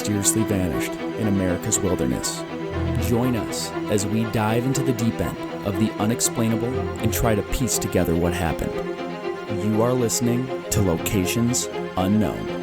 mysteriously vanished in America's wilderness. Join us as we dive into the deep end of the unexplainable and try to piece together what happened. You are listening to Locations Unknown.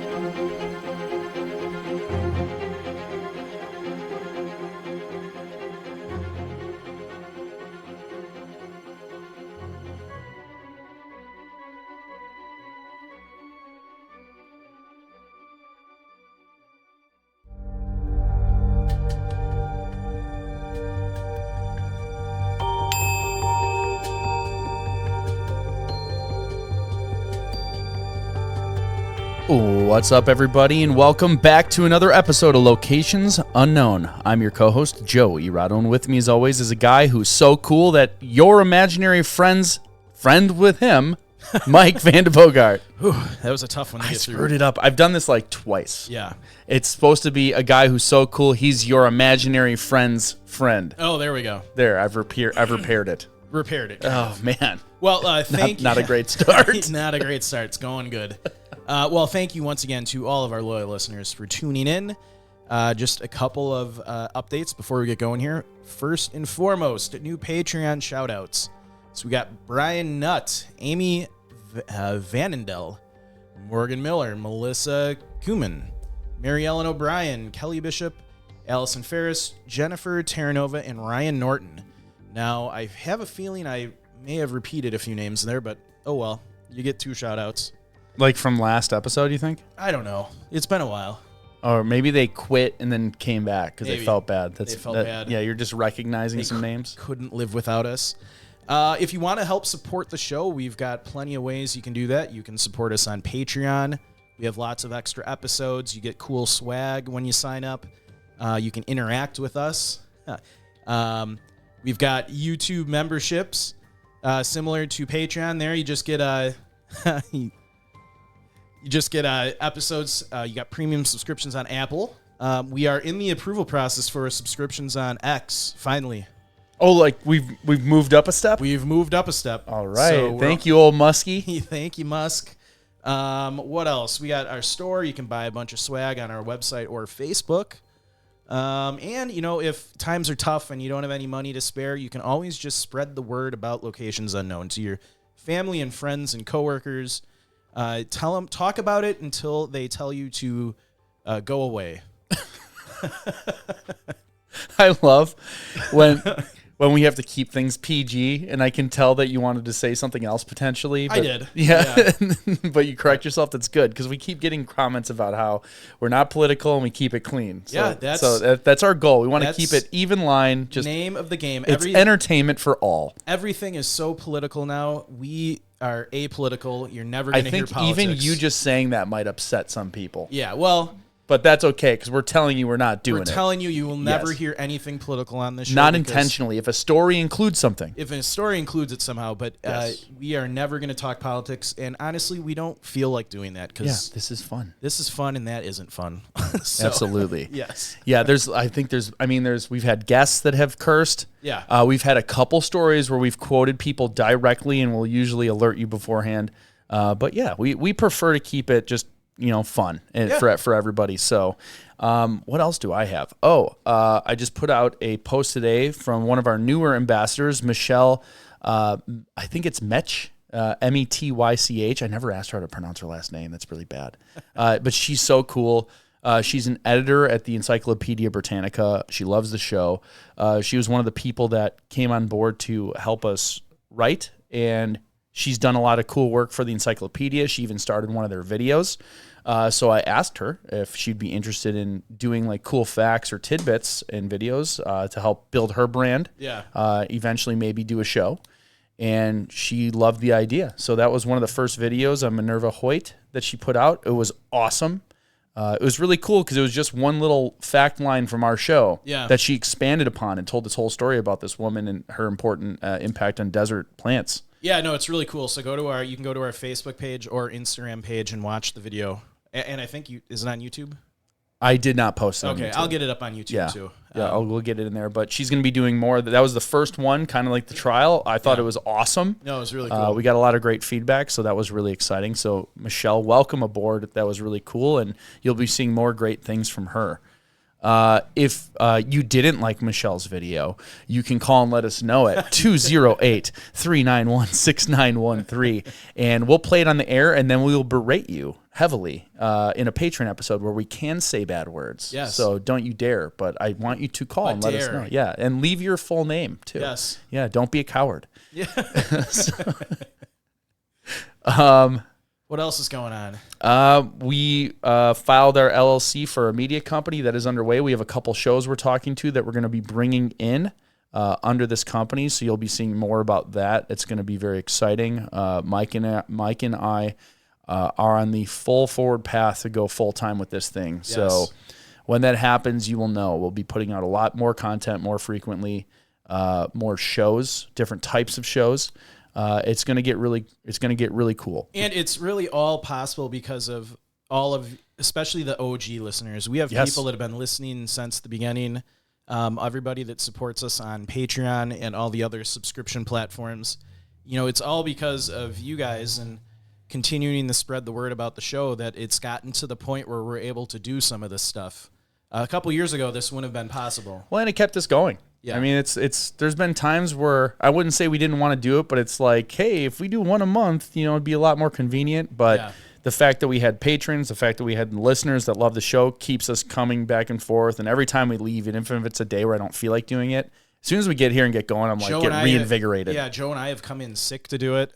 What's up, everybody, and welcome back to another episode of Locations Unknown. I'm your co-host, Joe Irado, and with me, as always, is a guy who's so cool that your imaginary friend with him, Mike Vandebogart. Whew, that was a tough one to get through. I screwed it up. I've done this like twice. Yeah. It's supposed to be a guy who's so cool, he's your imaginary friend's friend. Oh, there we go. There, I've repaired it. Repaired it. Oh, man. Well, thank you. Not a great start. Not a great start. It's going good. Well, thank you once again to all of our loyal listeners for tuning in. Just a couple of updates before we get going here. First and foremost, new Patreon shout-outs. So we got Brian Nutt, Amy Vanendel, Morgan Miller, Melissa Kuman, Mary Ellen O'Brien, Kelly Bishop, Allison Ferris, Jennifer Terranova, and Ryan Norton. Now, I have a feeling I may have repeated a few names there, but oh well. You get two shout-outs. Like from last episode, you think? I don't know. It's been a while. Or maybe they quit and then came back because they felt bad. They felt bad. Yeah, you're just recognizing some names. Couldn't live without us. If you want to help support the show, we've got plenty of ways you can do that. You can support us on Patreon. We have lots of extra episodes. You get cool swag when you sign up. You can interact with us. We've got YouTube memberships similar to Patreon. There, you just get episodes. You got premium subscriptions on Apple. We are in the approval process for subscriptions on X, finally. Oh, like we've moved up a step? We've moved up a step. All right. So thank you, old Muskie. Thank you, Musk. What else? We got our store. You can buy a bunch of swag on our website or Facebook. And, you know, if times are tough and you don't have any money to spare, you can always just spread the word about Locations Unknown to your family and friends and coworkers. Tell them, talk about it until they tell you to go away. I love when we have to keep things PG, and I can tell that you wanted to say something else potentially. But, I did. Yeah. But you correct yourself. That's good because we keep getting comments about how we're not political and we keep it clean. So, that's our goal. We want to keep it even line. Just name of the game. It's entertainment for all. Everything is so political now. We are apolitical. You're never going to hear politics. Even you just saying that might upset some people. Yeah, well... But that's okay, because we're telling you we're not doing it. We're telling you will never hear anything political on this show. Not intentionally, if a story includes something. If a story includes it somehow, but yes. We are never going to talk politics, and honestly, we don't feel like doing that. Cause this is fun. This is fun, and that isn't fun. So, absolutely. Yes. Yeah, we've had guests that have cursed. Yeah. We've had a couple stories where we've quoted people directly, and we'll usually alert you beforehand. But yeah, we prefer to keep it just, fun for everybody. So what else do I have? I just put out a post today from one of our newer ambassadors, Michelle. I think it's Metch, Metych. I never asked her how to pronounce her last name. That's really bad. But she's so cool. She's an editor at the Encyclopedia Britannica. She loves the show. She was one of the people that came on board to help us write, and she's done a lot of cool work for the Encyclopedia. She even started one of their videos. So I asked her if she'd be interested in doing like cool facts or tidbits in videos to help build her brand. Yeah. Eventually maybe do a show. And she loved the idea. So that was one of the first videos on Minerva Hoyt that she put out. It was awesome. It was really cool because it was just one little fact line from our show that she expanded upon and told this whole story about this woman and her important impact on desert plants. Yeah, no, it's really cool. So you can go to our Facebook page or Instagram page and watch the video. And I think is it on YouTube? I did not post it on YouTube. I'll get it up on YouTube too. Yeah, we'll get it in there. But she's going to be doing more. That was the first one, kind of like the trial. I thought it was awesome. No, it was really cool. We got a lot of great feedback, so that was really exciting. So, Michelle, welcome aboard. That was really cool, and you'll be seeing more great things from her. If you didn't like Michelle's video, you can call and let us know at 208-391-6913, and we'll play it on the air, and then we will berate you heavily in a Patreon episode where we can say bad words. Yes. So don't you dare, but I want you to call and let us know. Yeah, and leave your full name, too. Yes. Yeah, don't be a coward. Yeah. What else is going on? We filed our LLC for a media company that is underway. We have a couple shows we're talking to that we're going to be bringing in under this company, so you'll be seeing more about that. It's going to be very exciting. Mike and I are on the full forward path to go full time with this thing. Yes. So when that happens, you will know. We'll be putting out a lot more content more frequently, more shows, different types of shows. It's going to get really cool. And it's really all possible because of all of, especially the OG listeners. We have people that have been listening since the beginning. Everybody that supports us on Patreon and all the other subscription platforms. You know, it's all because of you guys and continuing to spread the word about the show that it's gotten to the point where we're able to do some of this stuff. A couple years ago, this wouldn't have been possible. Well, and it kept us going. Yeah. I mean, it's. There's been times where I wouldn't say we didn't want to do it, but it's like, hey, if we do one a month, you know, it'd be a lot more convenient. But the fact that we had patrons, the fact that we had listeners that love the show keeps us coming back and forth. And every time we leave, even if it's a day where I don't feel like doing it, as soon as we get here and get going, I'm like, get reinvigorated. Joe and I have come in sick to do it.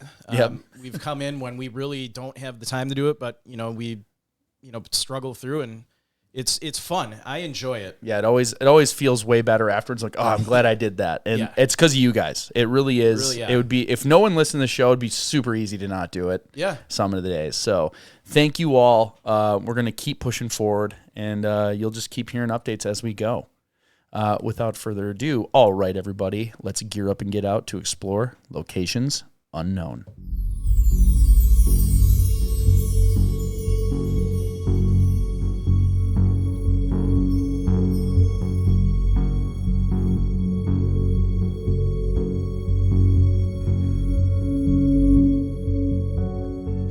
We've come in when we really don't have the time to do it, but, you know, we, you know, struggle through and it's fun. I enjoy it. Yeah, it always feels way better afterwards. Like, oh, I'm glad I did that, and it's because of you guys. It really is. It would be if no one listened to the show, it'd be super easy to not do it. Yeah, some of the days. So thank you all. We're gonna keep pushing forward, and you'll just keep hearing updates as we go. Without further ado, all right, everybody, let's gear up and get out to explore locations unknown.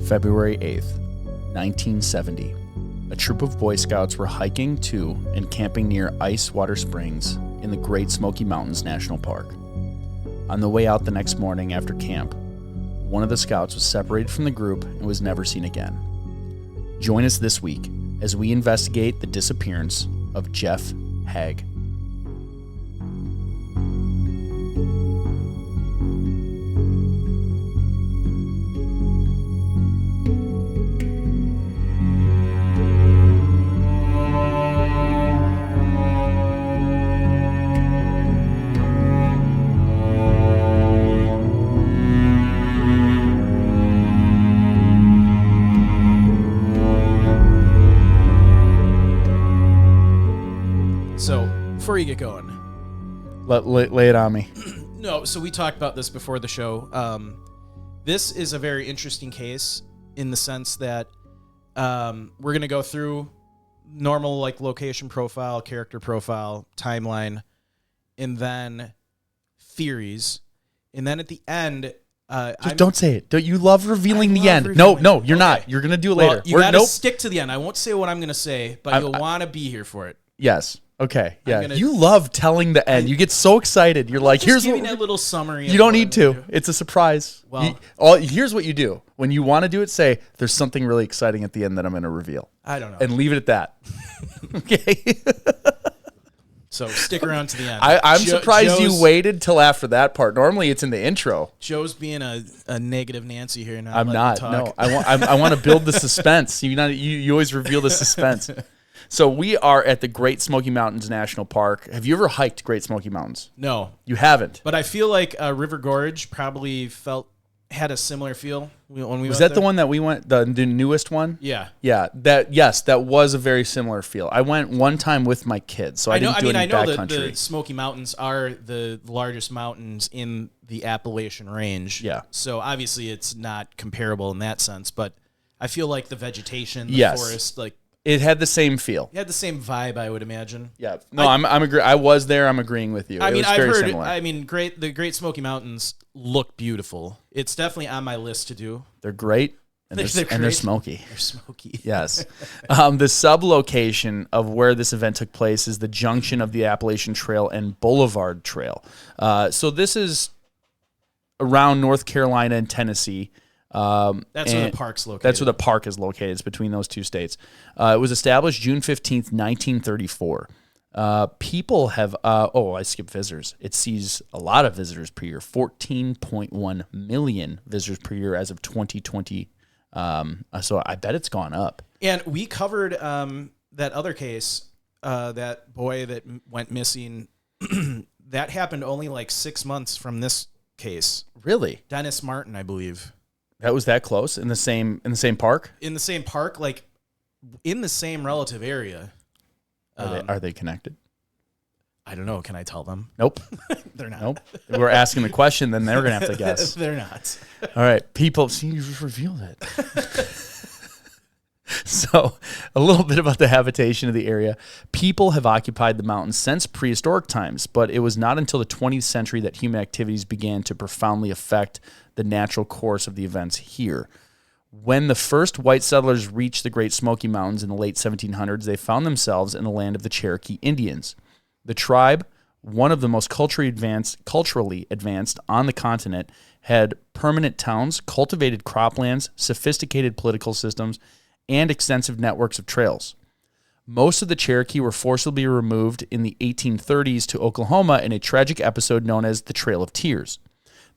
February 8th, 1970. A troop of Boy Scouts were hiking to and camping near Ice Water Springs in the Great Smoky Mountains National Park. On the way out the next morning after camp, one of the scouts was separated from the group and was never seen again. Join us this week as we investigate the disappearance of Geoff Hague. Before you get going, lay it on me. No, so we talked about this before the show. This is a very interesting case in the sense that we're going to go through normal like location profile, character profile, timeline, and then theories, and then at the end. Just don't say it. You love revealing the end. No, you're not. You're going to do it later. You got to stick to the end. I won't say what I'm going to say, but you'll want to be here for it. Yes. Okay. Yeah. You love telling the end. You get so excited. You're like, here's giving that little summary. You don't need to. It's a surprise. Well, here's what you do. When you want to do it, say, there's something really exciting at the end that I'm going to reveal. I don't know. And leave it at that. Okay. So stick around to the end. I'm surprised you waited till after that part. Normally it's in the intro. Joe's being a negative Nancy here. I'm not. No, I want to build the suspense. You always reveal the suspense. So we are at the Great Smoky Mountains National Park. Have you ever hiked Great Smoky Mountains? No. You haven't? But I feel like River Gorge probably had a similar feel when we went there. Was that the one that we went, the newest one? Yeah. Yeah. That was a very similar feel. I went one time with my kids, so I didn't do any backcountry. The Smoky Mountains are the largest mountains in the Appalachian Range. Yeah. So obviously it's not comparable in that sense, but I feel like the vegetation, the forest, like, it had the same feel. It had the same vibe, I would imagine. Yeah. No, I'm agree. I was there. I'm agreeing with you. I've heard. Similar. The Great Smoky Mountains look beautiful. It's definitely on my list to do. They're great. And they're smoky. They're smoky. Yes. The sub-location of where this event took place is the junction of the Appalachian Trail and Boulevard Trail. So this is around North Carolina and Tennessee. That's where the park's located. That's where the park is located. It's between those two states. It was established June 15th, 1934. People have, I skipped visitors. It sees a lot of visitors per year, 14.1 million visitors per year as of 2020. So I bet it's gone up. And we covered that other case, that boy that went missing. That happened only like 6 months from this case. Really? Dennis Martin, I believe. That was that close in the same park? In the same park, like in the same relative area. Are they connected? I don't know. Can I tell them? Nope. They're not. Nope. If we're asking the question, then they're going to have to guess. They're not. All right. People, see, you just revealed it. So a little bit about the habitation of the area. People have occupied the mountains since prehistoric times, but it was not until the 20th century that human activities began to profoundly affect the natural course of the events here. When the first white settlers reached the Great Smoky Mountains in the late 1700s, they found themselves in the land of the Cherokee Indians. The tribe, one of the most culturally advanced on the continent, had permanent towns, cultivated croplands, sophisticated political systems, and extensive networks of trails. Most of the Cherokee were forcibly removed in the 1830s to Oklahoma in a tragic episode known as the Trail of Tears.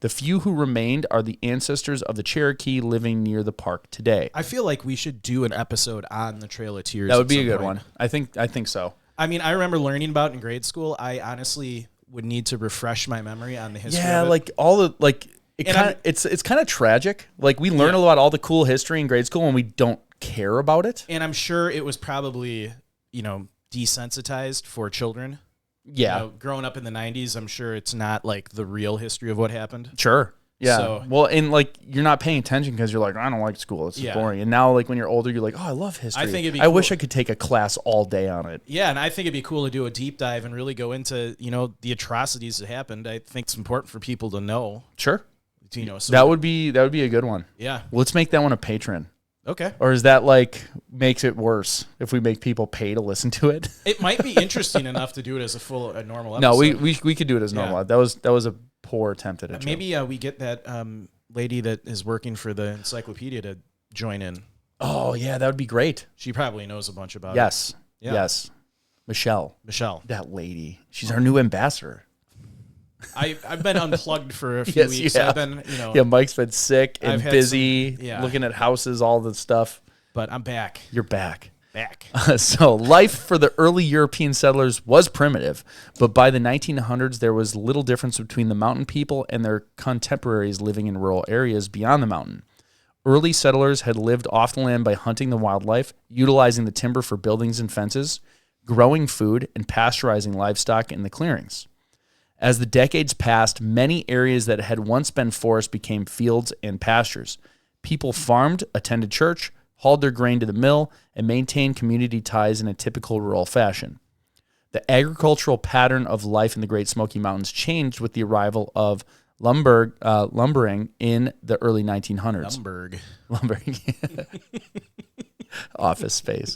The few who remained are the ancestors of the Cherokee living near the park today. I feel like we should do an episode on the Trail of Tears. That would be a good one. I think so. I mean, I remember learning about it in grade school. I honestly would need to refresh my memory on the history of it. Like all the it's kind of tragic. Like we learn about all the cool history in grade school and we don't care about it. And I'm sure it was probably, desensitized for children. Yeah. Growing up in the 90s, I'm sure it's not like the real history of what happened. Sure. Yeah. So, well, and like you're not paying attention because you're like, I don't like school. It's boring. And now, like when you're older, you're like, oh, I love history. I think it'd be I wish I could take a class all day on it. Yeah, and I think it'd be cool to do a deep dive and really go into the atrocities that happened. I think it's important for people to know. Sure. So that would be a good one. Yeah. Well, let's make that one a Patreon. Okay. Or is that like makes it worse if we make people pay to listen to it? It might be interesting enough to do it as a normal episode. No, we could do it as normal. Yeah. That was a poor attempt at it. Maybe we get that lady that is working for the encyclopedia to join in. Oh yeah, that would be great. She probably knows a bunch about it. Yes. Yes. Michelle. That lady. She's our new ambassador. I've been unplugged for a few weeks. Yeah. I've been, Yeah, Mike's been sick and busy, looking at houses, all the stuff. But I'm back. You're back. So life for the early European settlers was primitive, but by the 1900s, there was little difference between the mountain people and their contemporaries living in rural areas beyond the mountain. Early settlers had lived off the land by hunting the wildlife, utilizing the timber for buildings and fences, growing food, and pasteurizing livestock in the clearings. As the decades passed, many areas that had once been forest became fields and pastures. People farmed, attended church, hauled their grain to the mill, and maintained community ties in a typical rural fashion. The agricultural pattern of life in the Great Smoky Mountains changed with the arrival of lumbering in the early 1900s. Lumbering. Office space.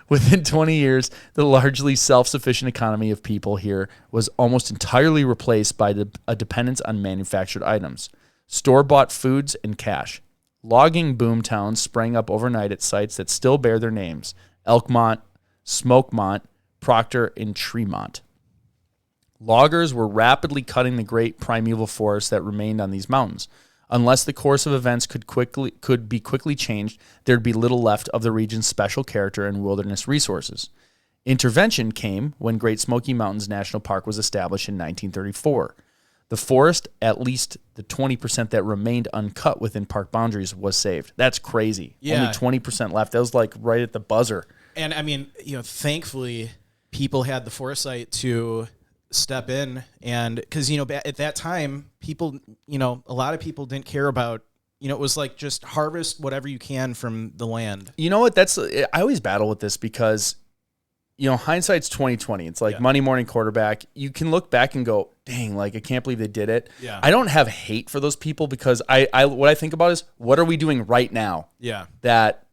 Within 20 years, the largely self-sufficient economy of people here was almost entirely replaced by a dependence on manufactured items, store-bought foods, and cash. Logging boom towns sprang up overnight at sites that still bear their names: Elkmont, Smokemont, Proctor, and Tremont. Loggers were rapidly cutting the great primeval forests that remained on these mountains. Unless the course of events could be quickly changed, there'd be little left of the region's special character and wilderness resources. Intervention came when Great Smoky Mountains National Park was established in 1934. The forest, at least the 20% that remained uncut within park boundaries, was saved. That's crazy. Yeah. Only 20% left. That was like right at the buzzer. And I mean, thankfully, people had the foresight to step in, and because at that time, people, a lot of people didn't care about, it was like just harvest whatever you can from the land. You know what? I always battle with this because hindsight's 20/20. It's like Monday morning quarterback. You can look back and go, dang, like I can't believe they did it. Yeah. I don't have hate for those people because I what I think about is what are we doing right now? Yeah. That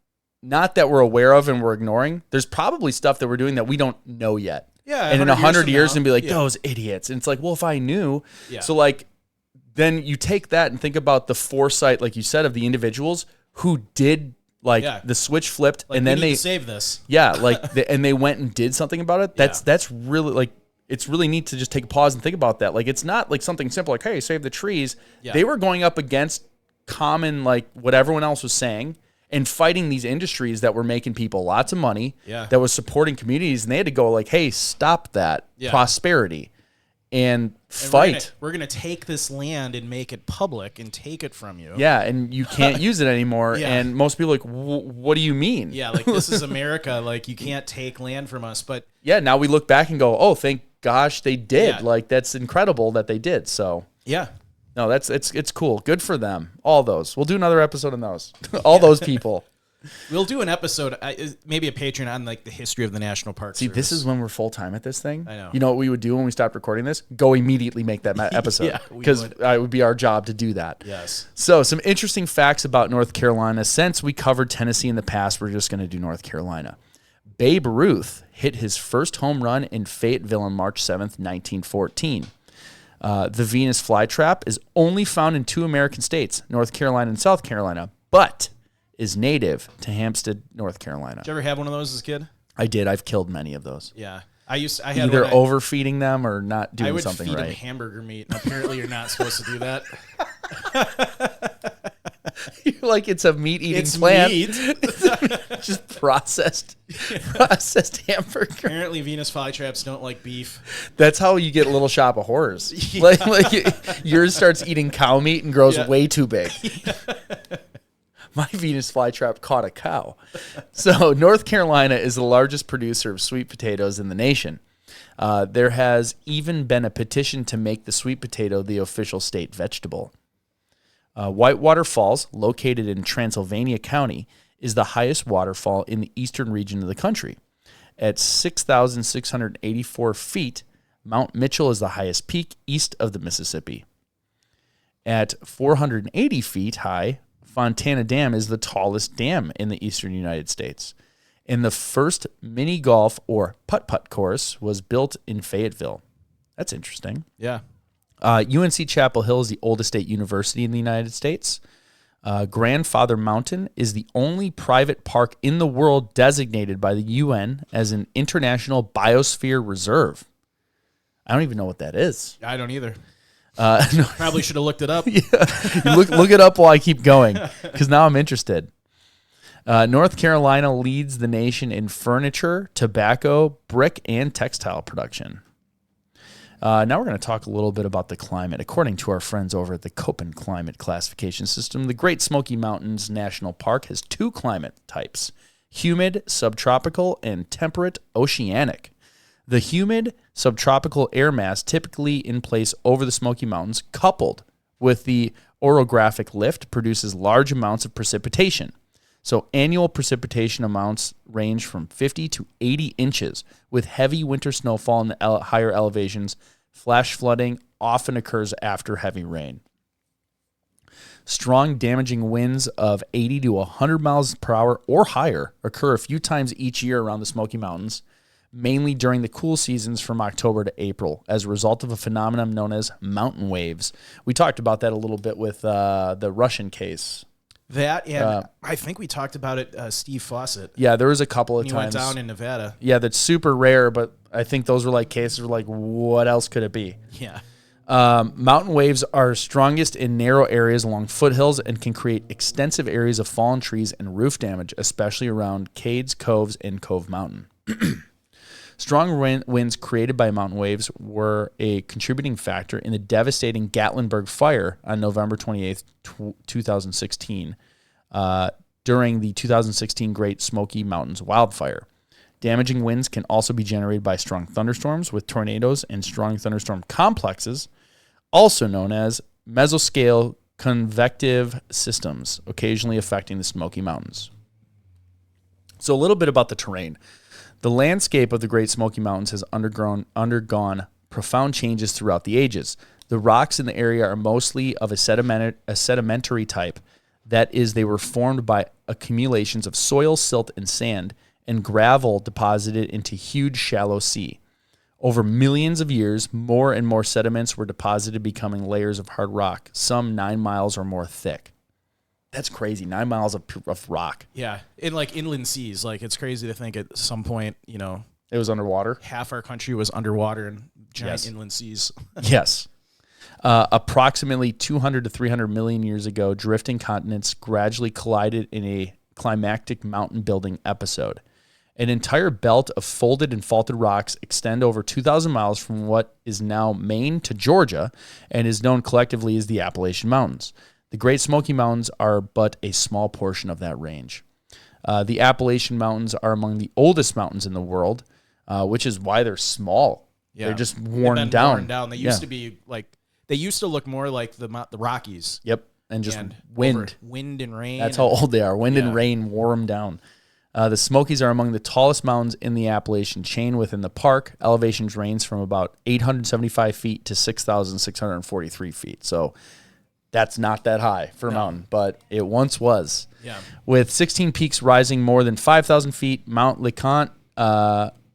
not that we're aware of and we're ignoring. There's probably stuff that we're doing that we don't know yet. Yeah. And in 100 years and be like, yeah. those idiots. And it's like, well, if I knew. Yeah. So like, then you take that and think about the foresight, like you said, of the individuals who did like the switch flipped like, and then they save this. Yeah. Like, and they went and did something about it. That's really like, it's really neat to just take a pause and think about that. Like, it's not like something simple like, hey, save the trees. Yeah. They were going up against common, like what everyone else was saying and fighting these industries that were making people lots of money, that was supporting communities. And they had to go like, hey, stop that prosperity and fight. We're gonna take this land and make it public and take it from you. Yeah, and you can't use it anymore. And most people are like, what do you mean? Yeah, like this is America. Like you can't take land from us. But yeah, now we look back and go, oh, thank gosh they did. Like that's incredible that they did. So yeah. No, it's cool. Good for them. All those. We'll do another episode on those. All those people. We'll do an episode, maybe a Patreon on like the history of the National Park Service. This is when we're full time at this thing. I know. You know what we would do when we stopped recording this? Go immediately make that episode. Because it would be our job to do that. Yes. So some interesting facts about North Carolina. Since we covered Tennessee in the past, we're just going to do North Carolina. Babe Ruth hit his first home run in Fayetteville on March 7th, 1914. The Venus flytrap is only found in 2 American states, North Carolina and South Carolina, but is native to Hampstead, North Carolina. Did you ever have one of those as a kid? I did. I've killed many of those. Yeah. I had either overfeeding them or not doing something right. I would feed them hamburger meat, and apparently you're not supposed to do that. You're like it's a meat-eating plant. Meat. Just processed hamburger. Apparently Venus flytraps don't like beef. That's how you get a Little Shop of Horrors. Yeah. Like yours starts eating cow meat and grows way too big. Yeah. My Venus flytrap caught a cow. So North Carolina is the largest producer of sweet potatoes in the nation. There has even been a petition to make the sweet potato the official state vegetable. Whitewater Falls, located in Transylvania County, is the highest waterfall in the eastern region of the country. At 6,684 feet, Mount Mitchell is the highest peak east of the Mississippi. At 480 feet high, Fontana Dam is the tallest dam in the eastern United States. And the first mini golf or putt-putt course was built in Fayetteville. That's interesting. Yeah. UNC Chapel Hill is the oldest state university in the United States. Grandfather Mountain is the only private park in the world designated by the UN as an international biosphere reserve. I don't even know what that is. I don't either. No. Probably should have looked it up. Yeah. Look it up while I keep going, because now I'm interested. North Carolina leads the nation in furniture, tobacco, brick, and textile production. Now we're going to talk a little bit about the climate. According to our friends over at the Köppen Climate Classification System, the Great Smoky Mountains National Park has 2 climate types: humid, subtropical, and temperate, oceanic. The humid, subtropical air mass typically in place over the Smoky Mountains, coupled with the orographic lift, produces large amounts of precipitation. So annual precipitation amounts range from 50 to 80 inches, with heavy winter snowfall in the higher elevations. Flash flooding often occurs after heavy rain. Strong, damaging winds of 80 to 100 miles per hour or higher occur a few times each year around the Smoky Mountains, mainly during the cool seasons from October to April, as a result of a phenomenon known as mountain waves. We talked about that a little bit with the Russian case. That, and I think we talked about it, Steve Fawcett. Yeah, there was a couple of he times. He went down in Nevada. Yeah, that's super rare, but I think those were like cases where like, what else could it be? Yeah. Mountain waves are strongest in narrow areas along foothills and can create extensive areas of fallen trees and roof damage, especially around Cades, Coves, and Cove Mountain. Strong winds created by mountain waves were a contributing factor in the devastating Gatlinburg fire on November 28th, 2016, during the 2016 Great Smoky Mountains wildfire. Damaging winds can also be generated by strong thunderstorms with tornadoes and strong thunderstorm complexes, also known as mesoscale convective systems, occasionally affecting the Smoky Mountains. So a little bit about the terrain. The landscape of the Great Smoky Mountains has undergone profound changes throughout the ages. The rocks in the area are mostly of a sedimentary type. That is, they were formed by accumulations of soil, silt, and sand, and gravel deposited into huge shallow sea. Over millions of years, more and more sediments were deposited, becoming layers of hard rock, some 9 miles or more thick. That's crazy. 9 miles of rock. Yeah. In like inland seas. Like it's crazy to think at some point, you know, it was underwater. Half our country was underwater in giant inland seas. Yes. Approximately 200 to 300 million years ago, drifting continents gradually collided in a climactic mountain building episode. An entire belt of folded and faulted rocks extend over 2,000 miles from what is now Maine to Georgia and is known collectively as the Appalachian Mountains. The Great Smoky Mountains are but a small portion of that range. The Appalachian Mountains are among the oldest mountains in the world, which is why they're small. Yeah. They're just worn down. They used to be like, they used to look more like the Rockies. Yep, and just wind. Wind and rain. That's how old they are. Wind and rain wore them down. The Smokies are among the tallest mountains in the Appalachian chain within the park. Elevations range from about 875 feet to 6,643 feet. So that's not that high for a mountain, but it once was. Yeah. With 16 peaks rising more than 5,000 feet, Mount LeConte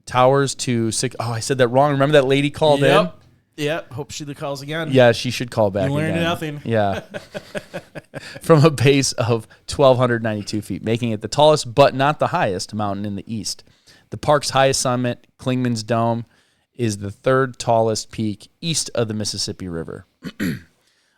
towers to six. Oh, I said that wrong. Remember that lady called in? Yeah, hope she calls again. Yeah, she should call back. You learned again. nothing. Yeah. From a base of 1,292 feet, making it the tallest but not the highest mountain in the east. The park's highest summit, Klingman's Dome, is the third tallest peak east of the Mississippi River.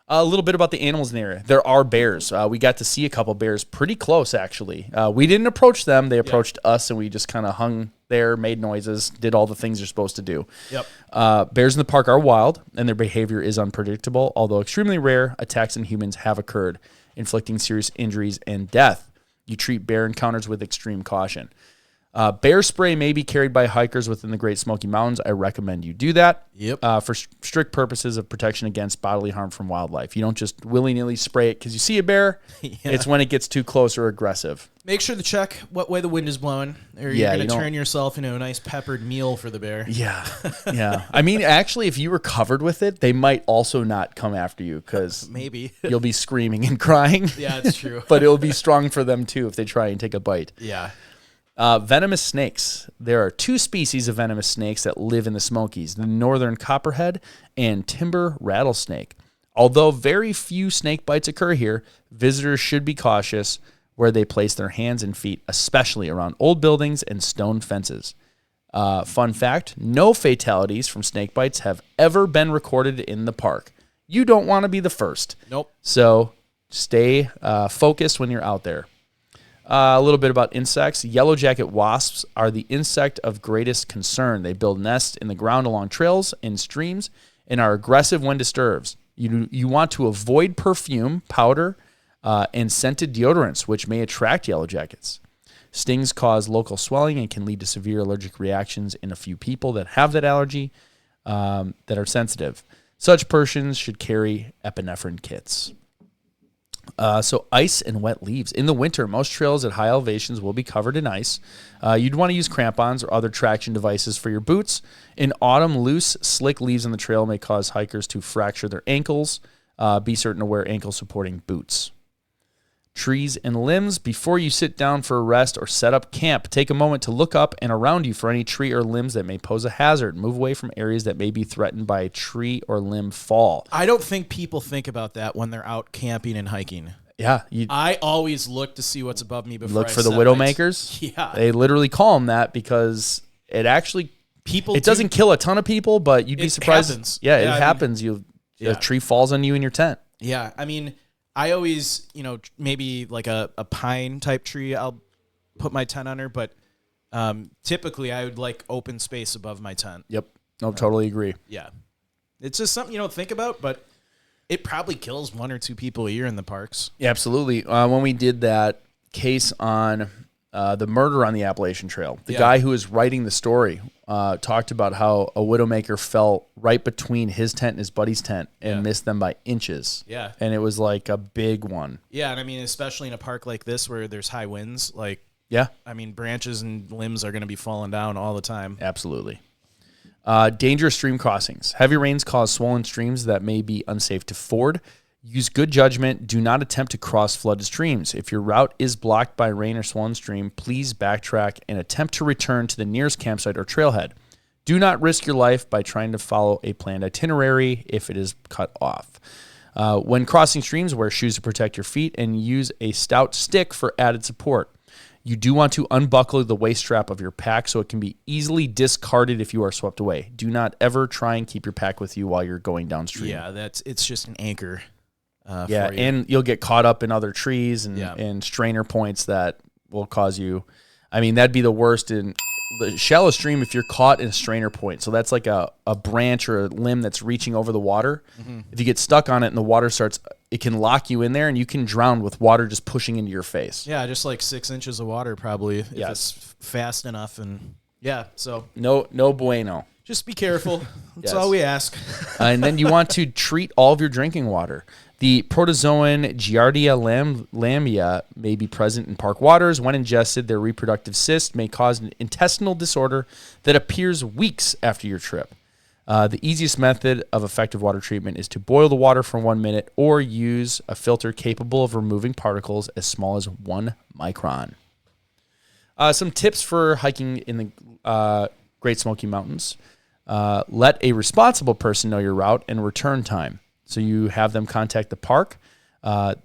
A little bit about the animals in the area. There are bears. We got to see a couple bears pretty close, actually. We didn't approach them. They approached us, and we just kind of hung there, made noises, did all the things you're supposed to do. Yep. Bears in the park are wild, and their behavior is unpredictable. Although extremely rare, attacks on humans have occurred, inflicting serious injuries and death. You treat bear encounters with extreme caution. Bear spray may be carried by hikers within the Great Smoky Mountains. I recommend you do that. Yep. For strict purposes of protection against bodily harm from wildlife. You don't just willy-nilly spray it because you see a bear. It's when it gets too close or aggressive. Make sure to check what way the wind is blowing, or you're going to turn yourself into a nice peppered meal for the bear. Yeah. Yeah. I mean, actually, if you were covered with it, they might also not come after you because maybe you'll be screaming and crying. Yeah, it's true. But it'll be strong for them, too, if they try and take a bite. Yeah. Venomous snakes. There are two species of venomous snakes that live in the Smokies, the northern copperhead and timber rattlesnake. Although very few snake bites occur here, visitors should be cautious where they place their hands and feet, especially around old buildings and stone fences. Fun fact, no fatalities from snake bites have ever been recorded in the park. You don't want to be the first. Nope. So stay focused when you're out there. A little bit about insects. Yellow jacket wasps are the insect of greatest concern. They build nests in the ground along trails and streams and are aggressive when disturbed. You want to avoid perfume, powder, and scented deodorants, which may attract yellow jackets. Stings cause local swelling and can lead to severe allergic reactions in a few people that have that allergy that are sensitive. Such persons should carry epinephrine kits. So ice and wet leaves. In the winter, most trails at high elevations will be covered in ice. You'd want to use crampons or other traction devices for your boots. In autumn, loose, slick leaves on the trail may cause hikers to fracture their ankles. Be certain to wear ankle-supporting boots. Trees and limbs. Before you sit down for a rest or set up camp, take a moment to look up and around you for any tree or limbs that may pose a hazard. Move away from areas that may be threatened by a tree or limb fall. I don't think people think about that when they're out camping and hiking. Yeah. I always look to see what's above me before look for the Widowmakers. Yeah. They literally call them that because it actually, doesn't kill a ton of people, but you'd be surprised. Happens. Yeah, it happens. A tree falls on you in your tent. Yeah. I mean, I always, maybe like a pine type tree I'll put my tent under, but typically I would like open space above my tent. Yep. No, totally agree. Yeah. It's just something you don't think about, but it probably kills 1 or 2 people a year in the parks. Yeah, absolutely. When we did that case on the murder on the Appalachian Trail, the guy who was writing the story talked about how a Widowmaker fell right between his tent and his buddy's tent and missed them by inches. Yeah. And it was like a big one. Yeah, and I mean, especially in a park like this where there's high winds, branches and limbs are going to be falling down all the time. Absolutely. Dangerous stream crossings. Heavy rains cause swollen streams that may be unsafe to ford. Use good judgment. Do not attempt to cross flooded streams. If your route is blocked by rain or swollen stream, please backtrack and attempt to return to the nearest campsite or trailhead. Do not risk your life by trying to follow a planned itinerary if it is cut off. When crossing streams, wear shoes to protect your feet and use a stout stick for added support. You do want to unbuckle the waist strap of your pack so it can be easily discarded if you are swept away. Do not ever try and keep your pack with you while you're going downstream. Yeah, it's just an anchor. For you. And you'll get caught up in other trees and strainer points that will cause you. I mean, that'd be the worst in the shallow stream if you're caught in a strainer point. So that's like a branch or a limb that's reaching over the water. Mm-hmm. If you get stuck on it and the water starts, it can lock you in there and you can drown with water just pushing into your face. Yeah, just like 6 inches of water probably if it's fast enough. And so no bueno. Just be careful. That's all we ask. And then you want to treat all of your drinking water. The protozoan Giardia lambia may be present in park waters. When ingested, their reproductive cyst may cause an intestinal disorder that appears weeks after your trip. The easiest method of effective water treatment is to boil the water for 1 minute or use a filter capable of removing particles as small as 1 micron. Some tips for hiking in the Great Smoky Mountains. Let a responsible person know your route and return time. So you have them contact the park.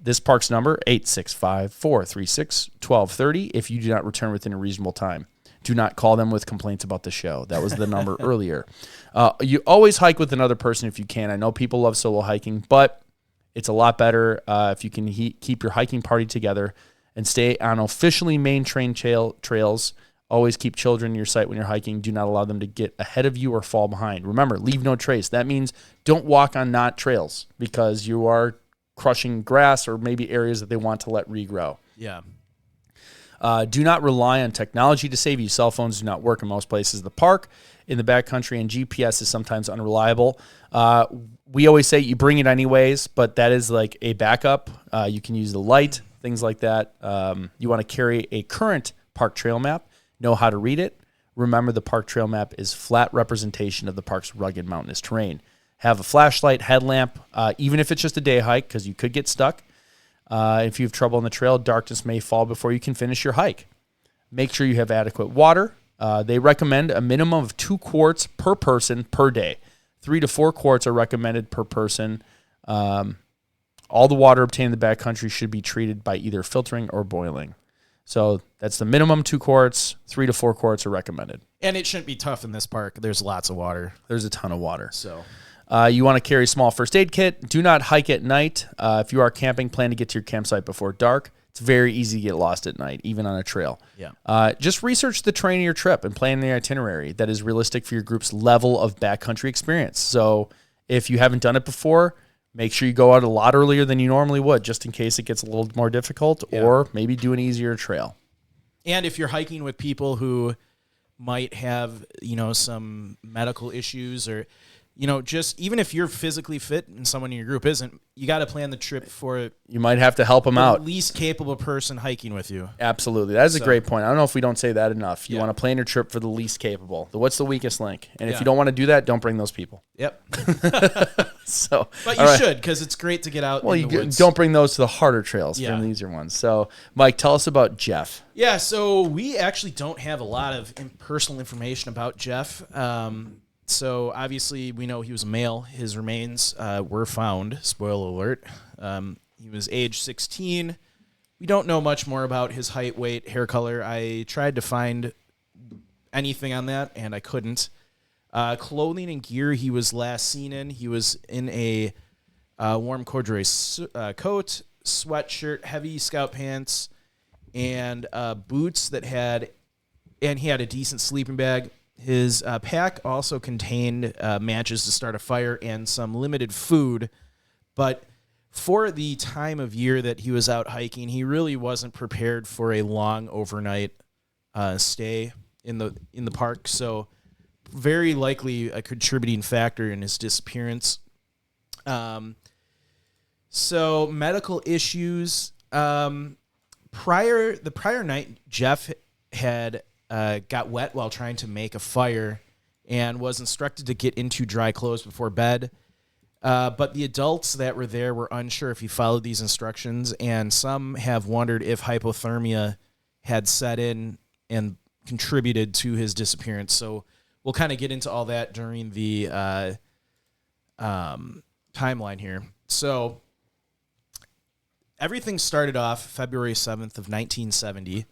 This park's number, 865-436-1230, if you do not return within a reasonable time. Do not call them with complaints about the show. That was the number earlier. You always hike with another person if you can. I know people love solo hiking, but it's a lot better if you can keep your hiking party together and stay on officially maintained trails. Always keep children in your sight when you're hiking. Do not allow them to get ahead of you or fall behind. Remember, leave no trace. That means don't walk on not trails because you are crushing grass or maybe areas that they want to let regrow. Yeah. Do not rely on technology to save you. Cell phones do not work in most places. The park, in the backcountry, and GPS is sometimes unreliable. We always say you bring it anyways, but that is like a backup. You can use the light, things like that. You want to carry a current park trail map. Know how to read it. Remember, the park trail map is flat representation of the park's rugged mountainous terrain. Have a flashlight, headlamp, even if it's just a day hike, because you could get stuck. If you have trouble on the trail, darkness may fall before you can finish your hike. Make sure you have adequate water. They recommend a minimum of 2 quarts per person per day. 3 to 4 quarts are recommended per person. All the water obtained in the backcountry should be treated by either filtering or boiling. So that's the minimum 2 quarts. 3 to 4 quarts are recommended. And it shouldn't be tough in this park. There's lots of water. There's a ton of water. So you want to carry a small first aid kit. Do not hike at night. If you are camping, plan to get to your campsite before dark. It's very easy to get lost at night, even on a trail. Yeah. Just research the terrain of your trip and plan the itinerary that is realistic for your group's level of backcountry experience. So if you haven't done it before, make sure you go out a lot earlier than you normally would, just in case it gets a little more difficult, or maybe do an easier trail. And if you're hiking with people who might have, some medical issues or, just even if you're physically fit and someone in your group isn't, you got to plan the trip for. You might have to help them out. The least capable person hiking with you. Absolutely. That is a great point. I don't know if we don't say that enough. You want to plan your trip for the least capable. What's the weakest link? And if you don't want to do that, don't bring those people. Yep. But you should, because it's great to get out in the woods. Don't bring those to the harder trails. Bring the easier ones. So, Mike, tell us about Geoff. Yeah, so we actually don't have a lot of personal information about Geoff. So obviously we know he was a male. His remains were found. Spoiler alert. He was age 16. We don't know much more about his height, weight, hair color. I tried to find anything on that, and I couldn't. Clothing and gear he was last seen in. He was in a warm corduroy coat, sweatshirt, heavy scout pants, and boots that had, and he had a decent sleeping bag. His pack also contained matches to start a fire and some limited food, but for the time of year that he was out hiking, he really wasn't prepared for a long overnight stay in the park. So very likely a contributing factor in his disappearance. So medical issues. The prior night, Geoff had got wet while trying to make a fire and was instructed to get into dry clothes before bed. But the adults that were there were unsure if he followed these instructions, and some have wondered if hypothermia had set in and contributed to his disappearance. So we'll kind of get into all that during the timeline here. So everything started off February 7th of 1970.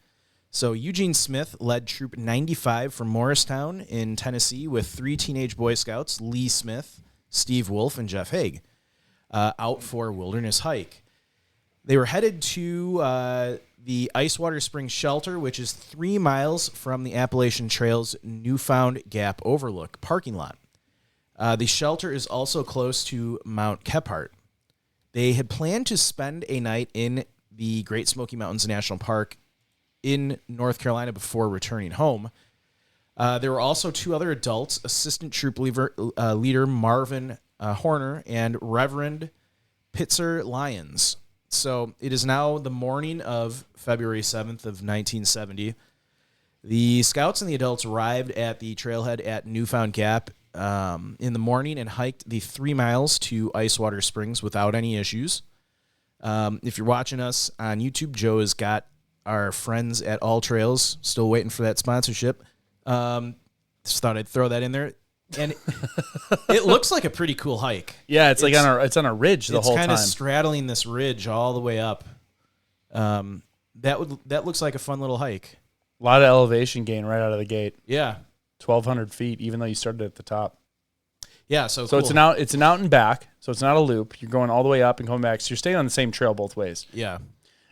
So Eugene Smith led Troop 95 from Morristown in Tennessee with 3 teenage Boy Scouts, Lee Smith, Steve Wolf, and Geoff Hague, out for a wilderness hike. They were headed to the Icewater Springs Shelter, which is 3 miles from the Appalachian Trail's Newfound Gap Overlook parking lot. The shelter is also close to Mount Kephart. They had planned to spend a night in the Great Smoky Mountains National Park in North Carolina before returning home. There were also 2 other adults, Assistant Troop Leader Marvin Horner and Reverend Pitzer Lyons. So it is now the morning of February 7th of 1970. The scouts and the adults arrived at the trailhead at Newfound Gap in the morning and hiked the 3 miles to Icewater Springs without any issues. If you're watching us on YouTube, Joe has got our friends at All Trails, still waiting for that sponsorship. Just thought I'd throw that in there. And it looks like a pretty cool hike. Yeah, it's on a ridge the whole time. It's kind of straddling this ridge all the way up. That looks like a fun little hike. A lot of elevation gain right out of the gate. Yeah. 1,200 feet, even though you started at the top. Yeah, so cool. Cool. It's an out and back, so it's not a loop. You're going all the way up and coming back, so you're staying on the same trail both ways. Yeah.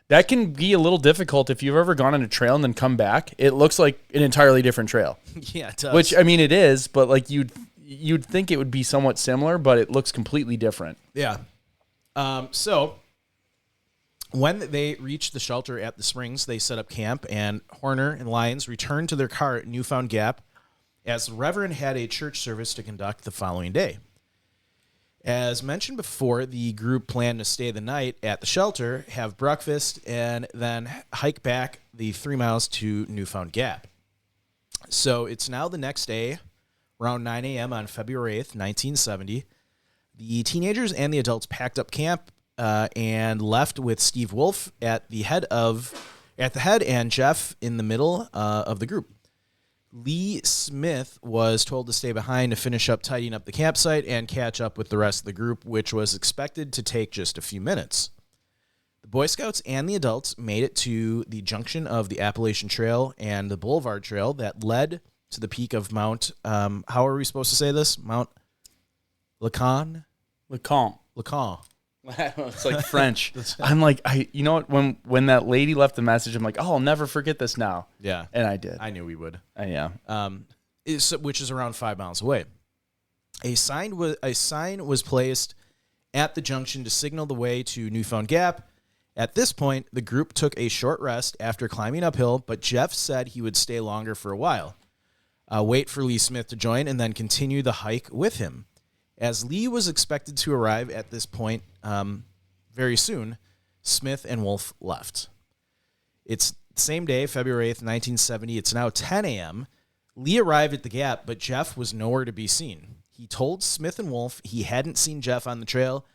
That can be a little difficult if you've ever gone on a trail and then come back. It looks like an entirely different trail. Yeah, it does. Which, I mean, it is, but like you'd think it would be somewhat similar, but it looks completely different. Yeah. So when they reached the shelter at the springs, they set up camp, and Horner and Lyons returned to their car at Newfound Gap as the Reverend had a church service to conduct the following day. As mentioned before, the group planned to stay the night at the shelter, have breakfast, and then hike back the 3 miles to Newfound Gap. So it's now the next day, around 9 a.m. on February 8th, 1970. The teenagers and the adults packed up camp and left with Steve Wolf at the head and Geoff in the middle of the group. Lee Smith was told to stay behind to finish up tidying up the campsite and catch up with the rest of the group, which was expected to take just a few minutes. The Boy Scouts and the adults made it to the junction of the Appalachian Trail and the Boulevard Trail that led to the peak of Mount, how are we supposed to say this? Mount Lacan? Lacan. It's like French. I'm like, you know what? When that lady left the message, I'm like, oh, I'll never forget this now. Yeah. And I did. I knew we would. Yeah. Which is around 5 miles away. A sign was placed at the junction to signal the way to Newfound Gap. At this point, the group took a short rest after climbing uphill, but Geoff said he would stay longer for a while. Wait for Lee Smith to join and then continue the hike with him. As Lee was expected to arrive at this point very soon, Smith and Wolf left. It's the same day, February 8th, 1970. It's now 10 a.m. Lee arrived at the Gap, but Geoff was nowhere to be seen. He told Smith and Wolf he hadn't seen Geoff on the trail.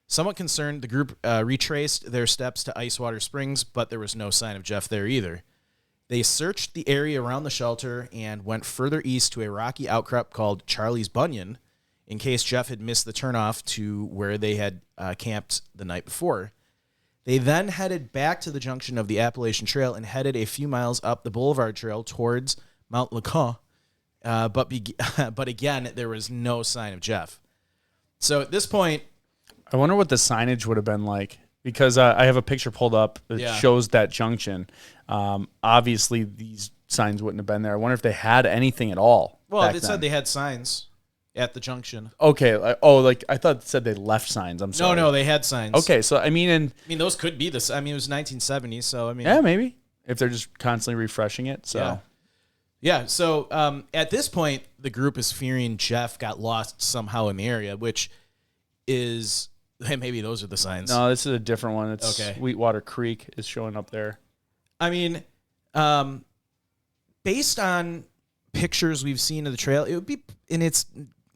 Somewhat concerned, the group retraced their steps to Icewater Springs, but there was no sign of Geoff there either. They searched the area around the shelter and went further east to a rocky outcrop called Charlie's Bunyan, in case Geoff had missed the turnoff to where they had camped the night before. They then headed back to the junction of the Appalachian Trail and headed a few miles up the Boulevard Trail towards Mount Lacan. But again, there was no sign of Geoff. So at this point, I wonder what the signage would have been like, because I have a picture pulled up that shows that junction. Obviously, these signs wouldn't have been there. I wonder if they had anything at all. Well, they said they had signs at the junction. Okay. I thought it said they left signs. I'm sorry. No, they had signs. Okay, so I mean, those could be it was 1970, so yeah, maybe if they're just constantly refreshing it. So yeah. So at this point, the group is fearing Geoff got lost somehow in the area, which is maybe those are the signs. No, this is a different one. It's okay. Sweetwater Creek is showing up there. I mean, based on pictures we've seen of the trail, it would be, and it's,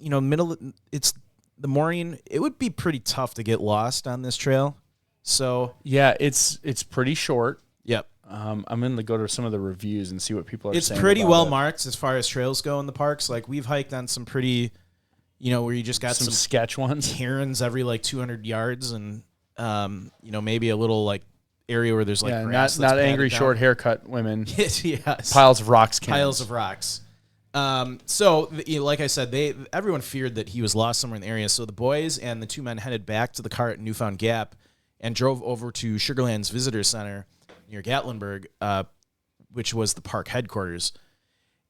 it's the morning, it would be pretty tough to get lost on this trail. So yeah, it's pretty short. Yep. I'm going to go to some of the reviews and see what people are saying. It's pretty well marked as far as trails go in the parks. Like, we've hiked on some pretty, where you just got some sketch ones, cairns every like 200 yards, and maybe a little like area where there's like grass not angry down. short haircut women. Yes. Piles of rocks. Piles of rocks. So like I said, everyone feared that he was lost somewhere in the area. So the boys and the two men headed back to the car at Newfound Gap and drove over to Sugarland's Visitor Center near Gatlinburg, which was the park headquarters.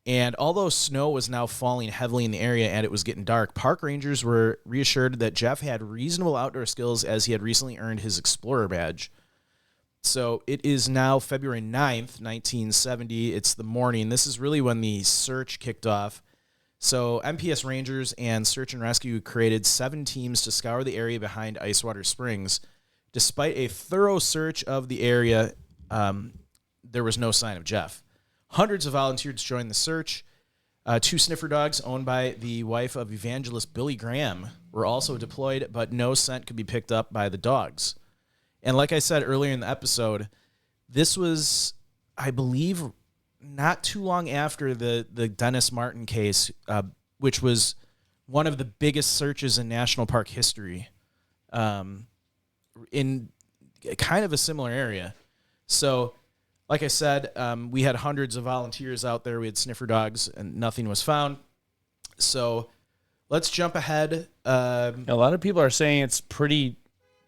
And although snow was now falling heavily in the area and it was getting dark, park rangers were reassured that Geoff had reasonable outdoor skills as he had recently earned his Explorer badge. So it is now February 9th, 1970. It's the morning. This is really when the search kicked off. So MPS Rangers and Search and Rescue created 7 teams to scour the area behind Icewater Springs. Despite a thorough search of the area, there was no sign of Geoff. Hundreds of volunteers joined the search. 2 sniffer dogs owned by the wife of evangelist Billy Graham were also deployed, but no scent could be picked up by the dogs. And like I said earlier in the episode, this was, I believe, not too long after the Dennis Martin case, which was one of the biggest searches in national park history, in kind of a similar area. So, like I said, we had hundreds of volunteers out there. We had sniffer dogs, and nothing was found. So let's jump ahead. A lot of people are saying it's pretty,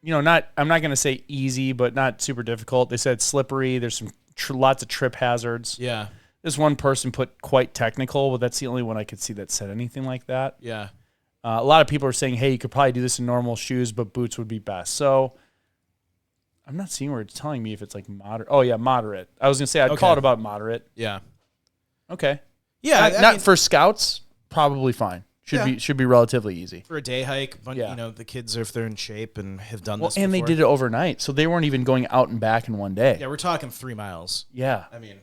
I'm not going to say easy, but not super difficult. They said slippery. There's some lots of trip hazards. Yeah. This one person put quite technical, but that's the only one I could see that said anything like that. Yeah. A lot of people are saying, hey, you could probably do this in normal shoes, but boots would be best. So I'm not seeing where it's telling me if it's like moderate. Oh, yeah, moderate. I was going to say I'd call it about moderate. Yeah. Okay. Yeah. I mean, for scouts, probably fine. Should be relatively easy. For a day hike, but the kids, if they're in shape and have done this and before. they did it overnight, so they weren't even going out and back in one day. Yeah, we're talking 3 miles. Yeah. I mean,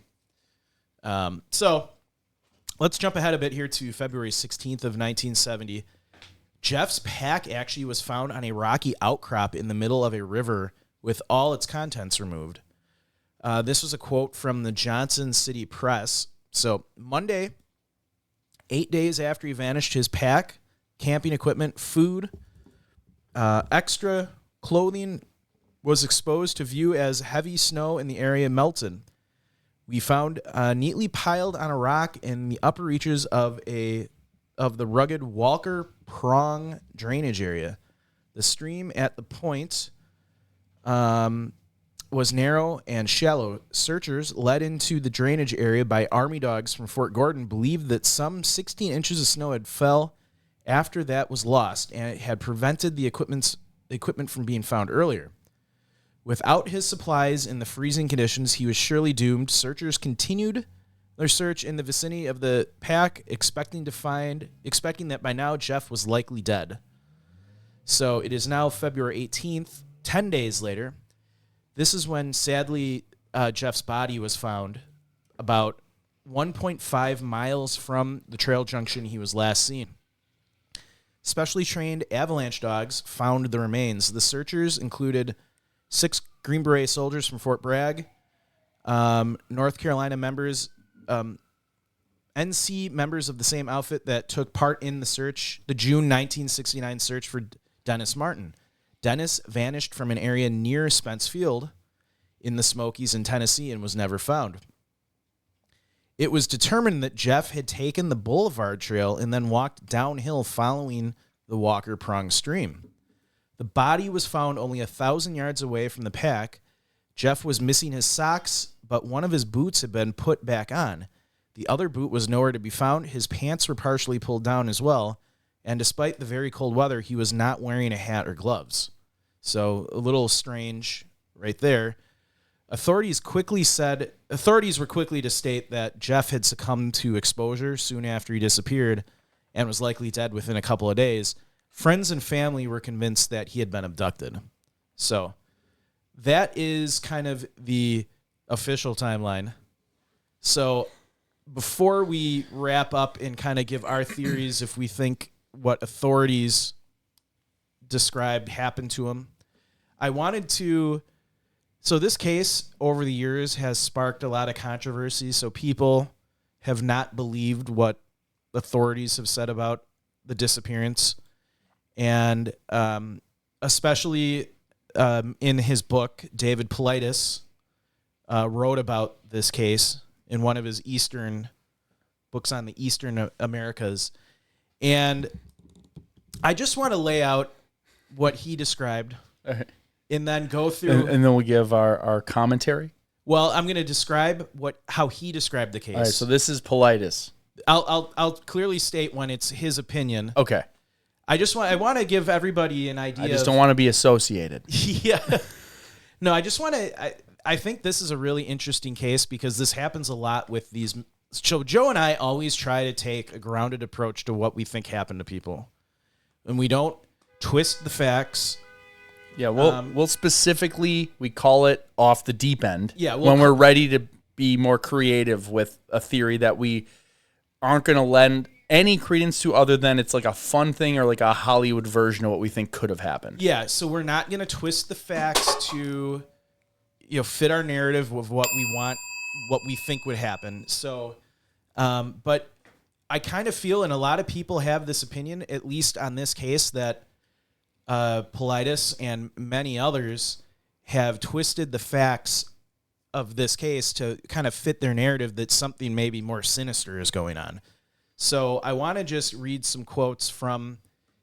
so let's jump ahead a bit here to February 16th of 1970. Geoff's pack actually was found on a rocky outcrop in the middle of a river with all its contents removed. This was a quote from the Johnson City Press. So Monday, 8 days after he vanished, his pack, camping equipment, food, extra clothing was exposed to view as heavy snow in the area melted. We found neatly piled on a rock in the upper reaches of the rugged Walker Prong drainage area. The stream at the point was narrow and shallow. Searchers led into the drainage area by Army dogs from Fort Gordon believed that some 16 inches of snow had fell after that was lost, and it had prevented the equipment from being found earlier. Without his supplies in the freezing conditions, he was surely doomed. Searchers continued their search in the vicinity of the pack, expecting that by now Geoff was likely dead. So it is now February 18th, 10 days later. This is when, sadly, Geoff's body was found about 1.5 miles from the trail junction he was last seen. Specially trained avalanche dogs found the remains. The searchers included 6 Green Beret soldiers from Fort Bragg, North Carolina members, NC members of the same outfit that took part in the search, the June 1969 search for Dennis Martin. Dennis vanished from an area near Spence Field in the Smokies in Tennessee and was never found. It was determined that Geoff had taken the Boulevard Trail and then walked downhill following the Walker Prong stream. The body was found only 1,000 yards away from the pack. Geoff was missing his socks, but one of his boots had been put back on. The other boot was nowhere to be found. His pants were partially pulled down as well, and despite the very cold weather, he was not wearing a hat or gloves. So a little strange right there. Authorities were quickly to state that Geoff had succumbed to exposure soon after he disappeared and was likely dead within a couple of days. Friends and family were convinced that he had been abducted. So that is kind of the official timeline. So before we wrap up and kind of give our theories, if we think what authorities described happened to him, I wanted to. So this case over the years has sparked a lot of controversy. So people have not believed what authorities have said about the disappearance. And especially in his book, David Paulides wrote about this case in one of his Eastern books on the Eastern Americas. And I just want to lay out what he described and then go through. And then we'll give our commentary. Well, I'm going to describe how he described the case. All right, so this is Paulides. I'll clearly state when it's his opinion. Okay. I want to give everybody an idea. I just don't want to be associated. Yeah. No, I just want to. I think this is a really interesting case because this happens a lot with these. So Joe and I always try to take a grounded approach to what we think happened to people, and we don't twist the facts. Yeah, we'll specifically, we call it off the deep end. Yeah, when we're ready to be more creative with a theory that we aren't going to lend any credence to other than it's like a fun thing or like a Hollywood version of what we think could have happened. Yeah, so we're not going to twist the facts to fit our narrative of what we want, what we think would happen. So, but I kind of feel, and a lot of people have this opinion, at least on this case, that Paulides and many others have twisted the facts of this case to kind of fit their narrative that something maybe more sinister is going on. So I want to just read some quotes from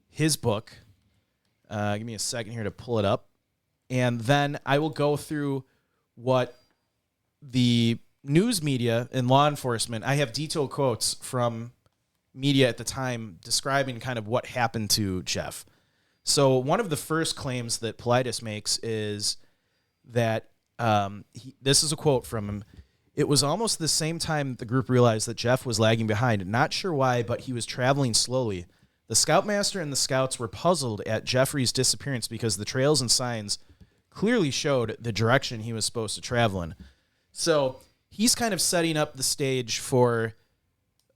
his book. Give me a second here to pull it up. And then I will go through what the news media and law enforcement, I have detailed quotes from media at the time describing kind of what happened to Geoff. So one of the first claims that Paulides makes is that, this is a quote from him, "It was almost the same time the group realized that Geoff was lagging behind. Not sure why, but he was traveling slowly. The scoutmaster and the scouts were puzzled at Jeffrey's disappearance because the trails and signs clearly showed the direction he was supposed to travel in." So he's kind of setting up the stage for,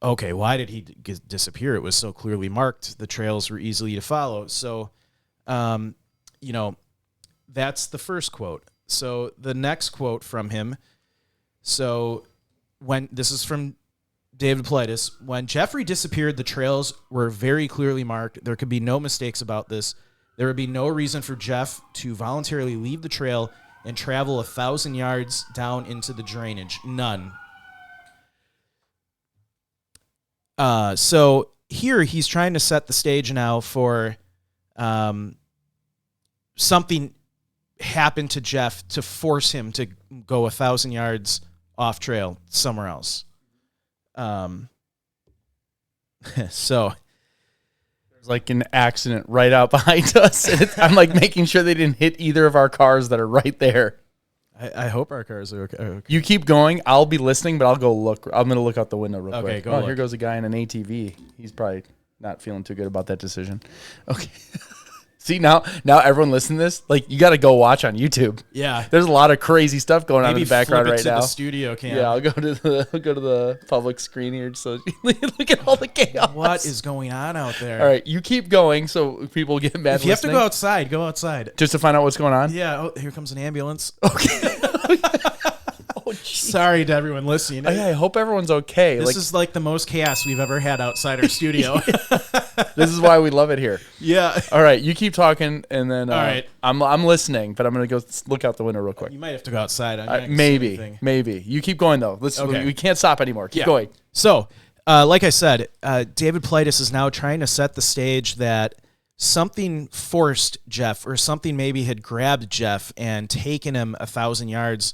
okay, why did he disappear? It was so clearly marked. The trails were easily to follow. So, that's the first quote. So the next quote from him. So this is from David Paulides. "When Jeffrey disappeared, the trails were very clearly marked. There could be no mistakes about this. There would be no reason for Geoff to voluntarily leave the trail and travel 1,000 yards down into the drainage. None." So here he's trying to set the stage now for something happened to Geoff to force him to go 1,000 yards off trail somewhere else. So there's like an accident right out behind us. And I'm like making sure they didn't hit either of our cars that are right there. I hope our cars are okay. You keep going. I'll be listening, but I'll go look. I'm going to look out the window real quick. Okay, go look. Here goes a guy in an ATV. He's probably not feeling too good about that decision. Okay. See, now everyone listening to this, like, you got to go watch on YouTube. Yeah. There's a lot of crazy stuff going on in the background right now. The studio cam. Yeah, I'll go to the public screen here so look at all the chaos. What is going on out there? All right, you keep going so people get mad. If you have to go outside, go outside. Just to find out what's going on? Yeah. Oh, here comes an ambulance. Okay. Sorry to everyone listening. Oh, yeah, I hope everyone's okay. This is like the most chaos we've ever had outside our studio. This is why we love it here. Yeah. All right, you keep talking, and then all right. I'm listening, but I'm gonna go look out the window real quick. You might have to go outside. Maybe. You keep going though. Okay. We can't stop anymore. Keep going. So, like I said, David Paulides is now trying to set the stage that something forced Geoff, or something maybe had grabbed Geoff and taken him 1,000 yards,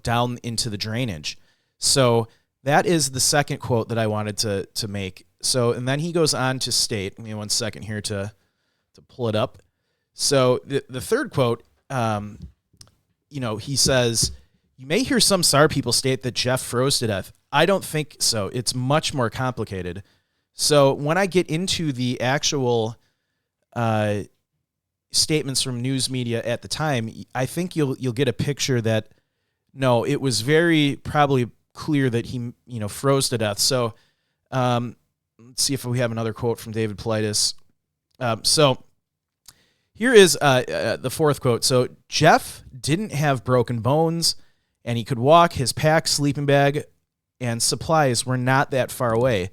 down into the drainage. So that is the second quote that I wanted to make. So, and then he goes on to state, give me 1 second here to pull it up. So the third quote, he says, "You may hear some SAR people state that Geoff froze to death. I don't think so. It's much more complicated." So when I get into the actual statements from news media at the time, I think you'll get a picture that, no, it was very probably clear that he, froze to death. So let's see if we have another quote from David Politis. So here is the fourth quote. So Geoff didn't have broken bones, and he could walk. His pack, sleeping bag, and supplies were not that far away.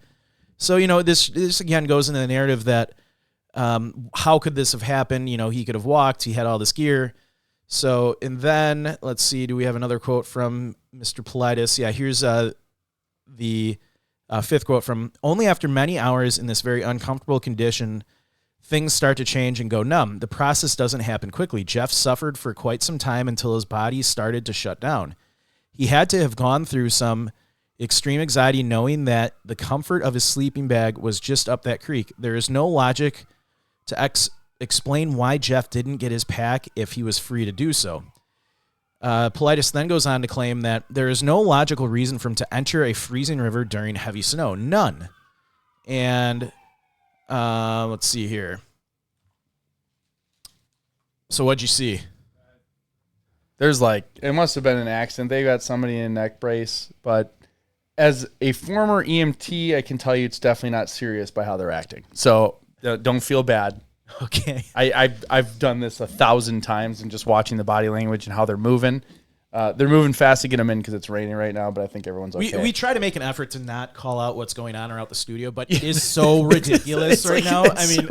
So, this again goes into the narrative that how could this have happened? He could have walked. He had all this gear. So, and then, let's see, do we have another quote from Mr. Politis? Yeah, here's the fifth quote from, only after many hours in this very uncomfortable condition, things start to change and go numb. The process doesn't happen quickly. Geoff suffered for quite some time until his body started to shut down. He had to have gone through some extreme anxiety knowing that the comfort of his sleeping bag was just up that creek. There is no logic to explain why Geoff didn't get his pack if he was free to do so. Politis then goes on to claim that there is no logical reason for him to enter a freezing river during heavy snow. None. And let's see here. So what'd you see? There's it must have been an accident. They got somebody in a neck brace, but as a former EMT, I can tell you it's definitely not serious by how they're acting. So don't feel bad. Okay. I've done this 1,000 times and just watching the body language and how they're moving. They're moving fast to get them in because it's raining right now, but I think everyone's okay. We try to make an effort to not call out what's going on around the studio, but it is so ridiculous right now. I mean,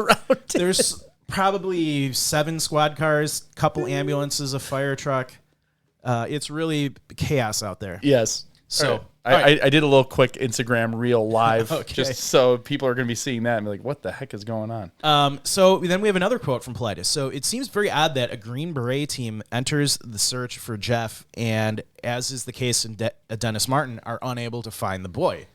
there's probably 7 squad cars, couple ambulances, a fire truck. It's really chaos out there. Yes. So I did a little quick Instagram reel live Okay. just so people are going to be seeing that and be like, what the heck is going on? So then we have another quote from Politis. So it seems very odd that a Green Beret team enters the search for Geoff and, as is the case in Dennis Martin, are unable to find the boy.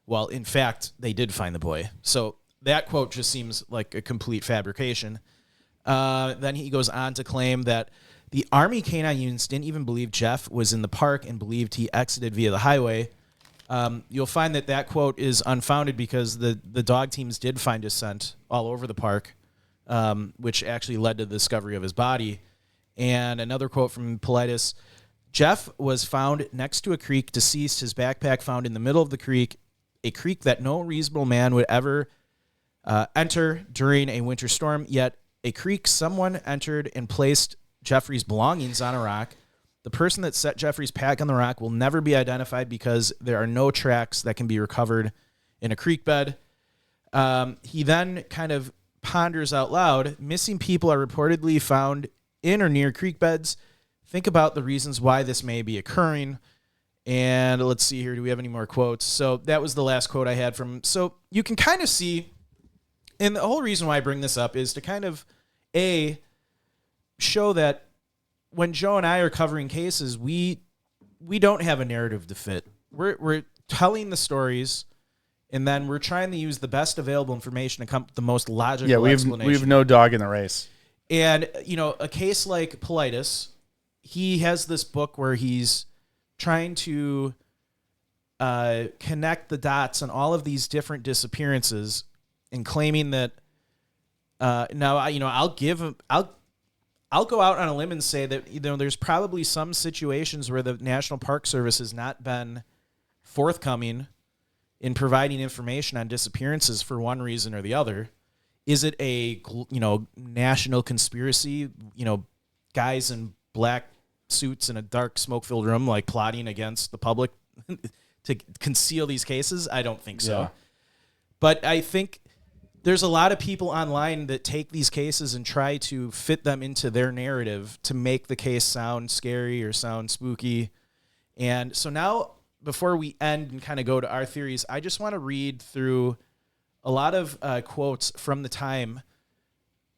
Well, in fact, they did find the boy. So that quote just seems like a complete fabrication. Then he goes on to claim that the Army K-9 units didn't even believe Geoff was in the park and believed he exited via the highway. You'll find that quote is unfounded because the dog teams did find his scent all over the park, which actually led to the discovery of his body. And another quote from Politis, Geoff was found next to a creek, deceased, his backpack found in the middle of the creek, a creek that no reasonable man would ever enter during a winter storm, yet a creek someone entered and placed Jeffrey's belongings on a rock. The person that set Jeffrey's pack on the rock will never be identified because there are no tracks that can be recovered in a creek bed. He then kind of ponders out loud, missing people are reportedly found in or near creek beds. Think about the reasons why this may be occurring. And let's see here. Do we have any more quotes? So that was the last quote I had from. So you can kind of see, and the whole reason why I bring this up is to kind of, show that when Joe and I are covering cases, we don't have a narrative to fit. We're telling the stories, and then we're trying to use the best available information to come up with the most logical explanation. We have no dog in the race. And, a case like Politis, he has this book where he's trying to connect the dots on all of these different disappearances and claiming that I'll go out on a limb and say that there's probably some situations where the National Park Service has not been forthcoming in providing information on disappearances for one reason or the other. Is it a national conspiracy? Guys in black suits in a dark smoke-filled room like plotting against the public to conceal these cases? I don't think so. Yeah. But I think there's a lot of people online that take these cases and try to fit them into their narrative to make the case sound scary or sound spooky. And so now, before we end and kind of go to our theories, I just want to read through a lot of quotes from the time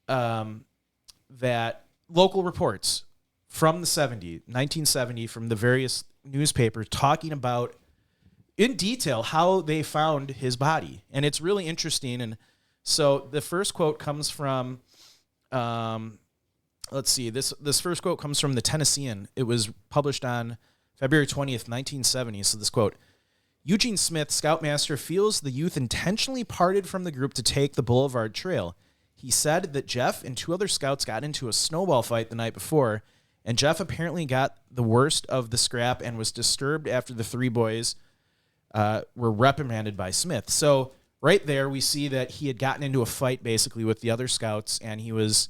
that local reports from the 1970, from the various newspapers talking about in detail how they found his body. And it's really interesting. And so the first quote comes from, let's see, this first quote comes from the Tennessean. It was published on February 20th, 1970. So this quote, Eugene Smith, scoutmaster, feels the youth intentionally parted from the group to take the Boulevard Trail. He said that Geoff and 2 other scouts got into a snowball fight the night before, and Geoff apparently got the worst of the scrap and was disturbed after the 3 boys were reprimanded by Smith. So right there, we see that he had gotten into a fight basically with the other scouts, and he was,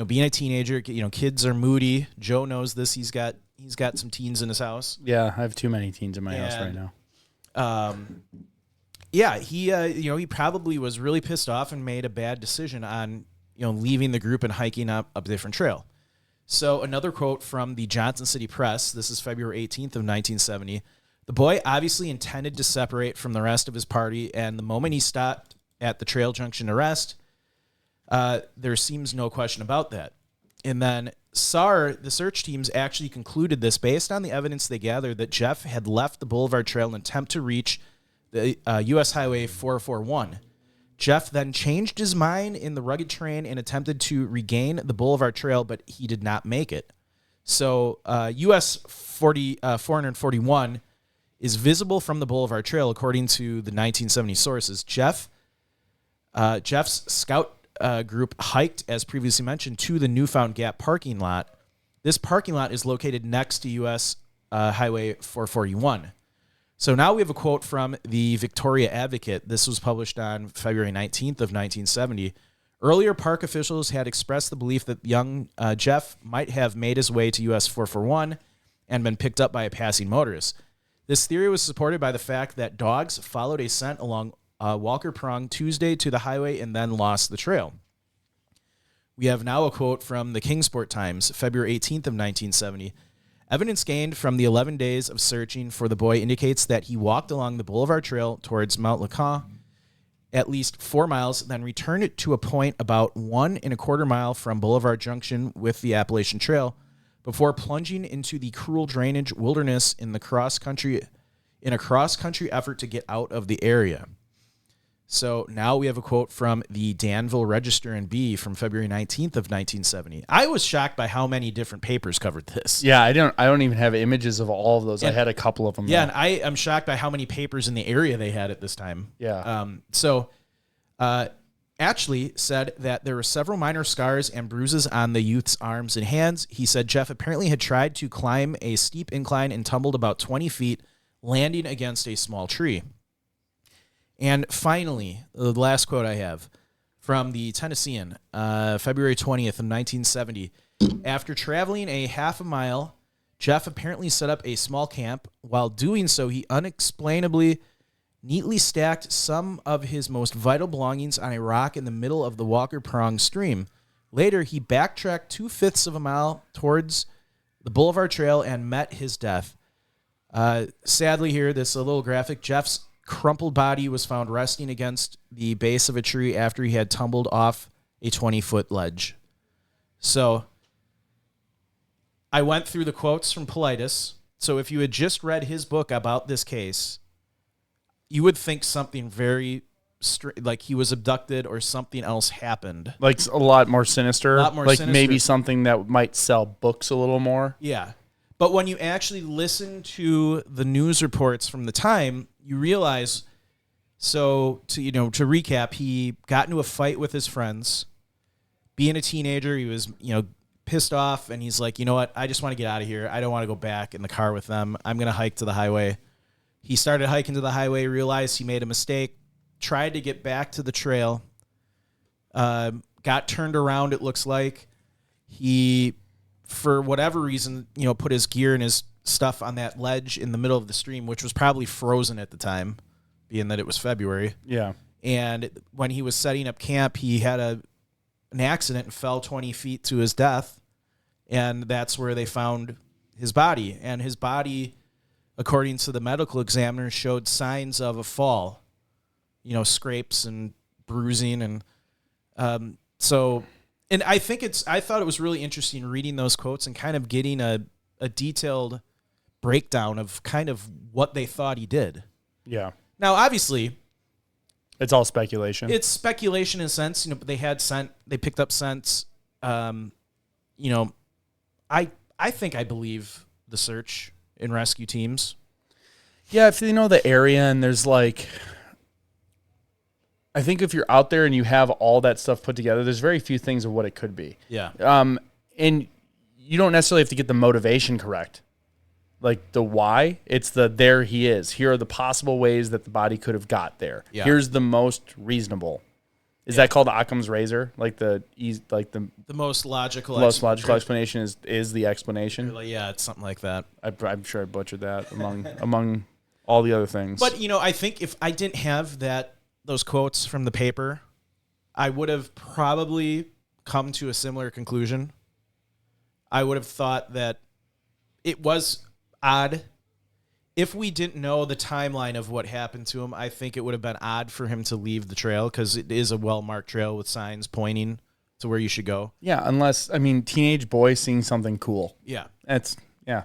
being a teenager. Kids are moody. Joe knows this. He's got some teens in his house. Yeah, I have too many teens in my house right now. He probably was really pissed off and made a bad decision on leaving the group and hiking up a different trail. So another quote from the Johnson City Press. This is February 18th of 1970. The boy obviously intended to separate from the rest of his party, and the moment he stopped at the trail junction to rest, there seems no question about that. And then the search teams actually concluded this based on the evidence they gathered that Geoff had left the Boulevard Trail in an attempt to reach the U.S. Highway 441. Geoff then changed his mind in the rugged terrain and attempted to regain the Boulevard Trail, but he did not make it. So U.S. 441 is visible from the Boulevard Trail, according to the 1970 sources. Geoff's scout group hiked, as previously mentioned, to the Newfound Gap parking lot. This parking lot is located next to U.S. Highway 441. So now we have a quote from the Victoria Advocate. This was published on February 19th of 1970. Earlier, park officials had expressed the belief that young Geoff might have made his way to US 441 and been picked up by a passing motorist. This theory was supported by the fact that dogs followed a scent along Walker Prong Tuesday to the highway and then lost the trail. We have now a quote from the Kingsport Times, February 18th of 1970. Evidence gained from the 11 days of searching for the boy indicates that he walked along the Boulevard Trail towards Mount Lacan at least 4 miles, then returned it to a point about 1.25 miles from Boulevard Junction with the Appalachian Trail before plunging into the cruel drainage wilderness in a cross-country effort to get out of the area. So now we have a quote from the Danville Register and Bee from February 19th of 1970. I was shocked by how many different papers covered this. Yeah, I don't even have images of all of those. I had a couple of them. Yeah, and I am shocked by how many papers in the area they had at this time. Yeah. Ashley said that there were several minor scars and bruises on the youth's arms and hands. He said Geoff apparently had tried to climb a steep incline and tumbled about 20 feet, landing against a small tree. And finally, the last quote I have from the Tennessean, February 20th of 1970. After traveling a half a mile, Geoff apparently set up a small camp. While doing so, he unexplainably neatly stacked some of his most vital belongings on a rock in the middle of the Walker Prong stream. Later, he backtracked 2/5 of a mile towards the Boulevard Trail and met his death. Sadly here, this is a little graphic. Geoff's crumpled body was found resting against the base of a tree after he had tumbled off a 20-foot ledge. So I went through the quotes from Politis. So if you had just read his book about this case, you would think something very like he was abducted or something else happened. Like a lot more sinister. Like maybe something that might sell books a little more. Yeah. But when you actually listen to the news reports from the time, you realize, to recap, he got into a fight with his friends. Being a teenager, he was, pissed off, and he's like, you know what, I just want to get out of here. I don't want to go back in the car with them. I'm going to hike to the highway. He started hiking to the highway, realized he made a mistake, tried to get back to the trail, got turned around, it looks like. He, for whatever reason, put his gear and his stuff on that ledge in the middle of the stream, which was probably frozen at the time, being that it was February. Yeah. And when he was setting up camp, he had an accident and fell 20 feet to his death, and that's where they found his body. And his body, according to the medical examiner, showed signs of a fall, scrapes and bruising. And and I thought it was really interesting reading those quotes and kind of getting a detailed breakdown of kind of what they thought he did. Yeah. Now, obviously, it's all speculation. It's speculation in a sense, but they picked up scents. I think I believe the search and rescue teams. Yeah, if they know the area and there's I think if you're out there and you have all that stuff put together, there's very few things of what it could be. Yeah. And you don't necessarily have to get the motivation correct. like the why. It's the there he is. Here are the possible ways that the body could have got there. Yeah. Here's the most reasonable. Is that called Occam's razor? Like the most logical explanation is the explanation. Like, yeah, it's something like that. I'm sure I butchered that among all the other things. But I think if I didn't have those quotes from the paper, I would have probably come to a similar conclusion. I would have thought that it was odd. If we didn't know the timeline of what happened to him, I think it would have been odd for him to leave the trail because it is a well-marked trail with signs pointing to where you should go. Yeah, unless, teenage boy seeing something cool. Yeah. Yeah.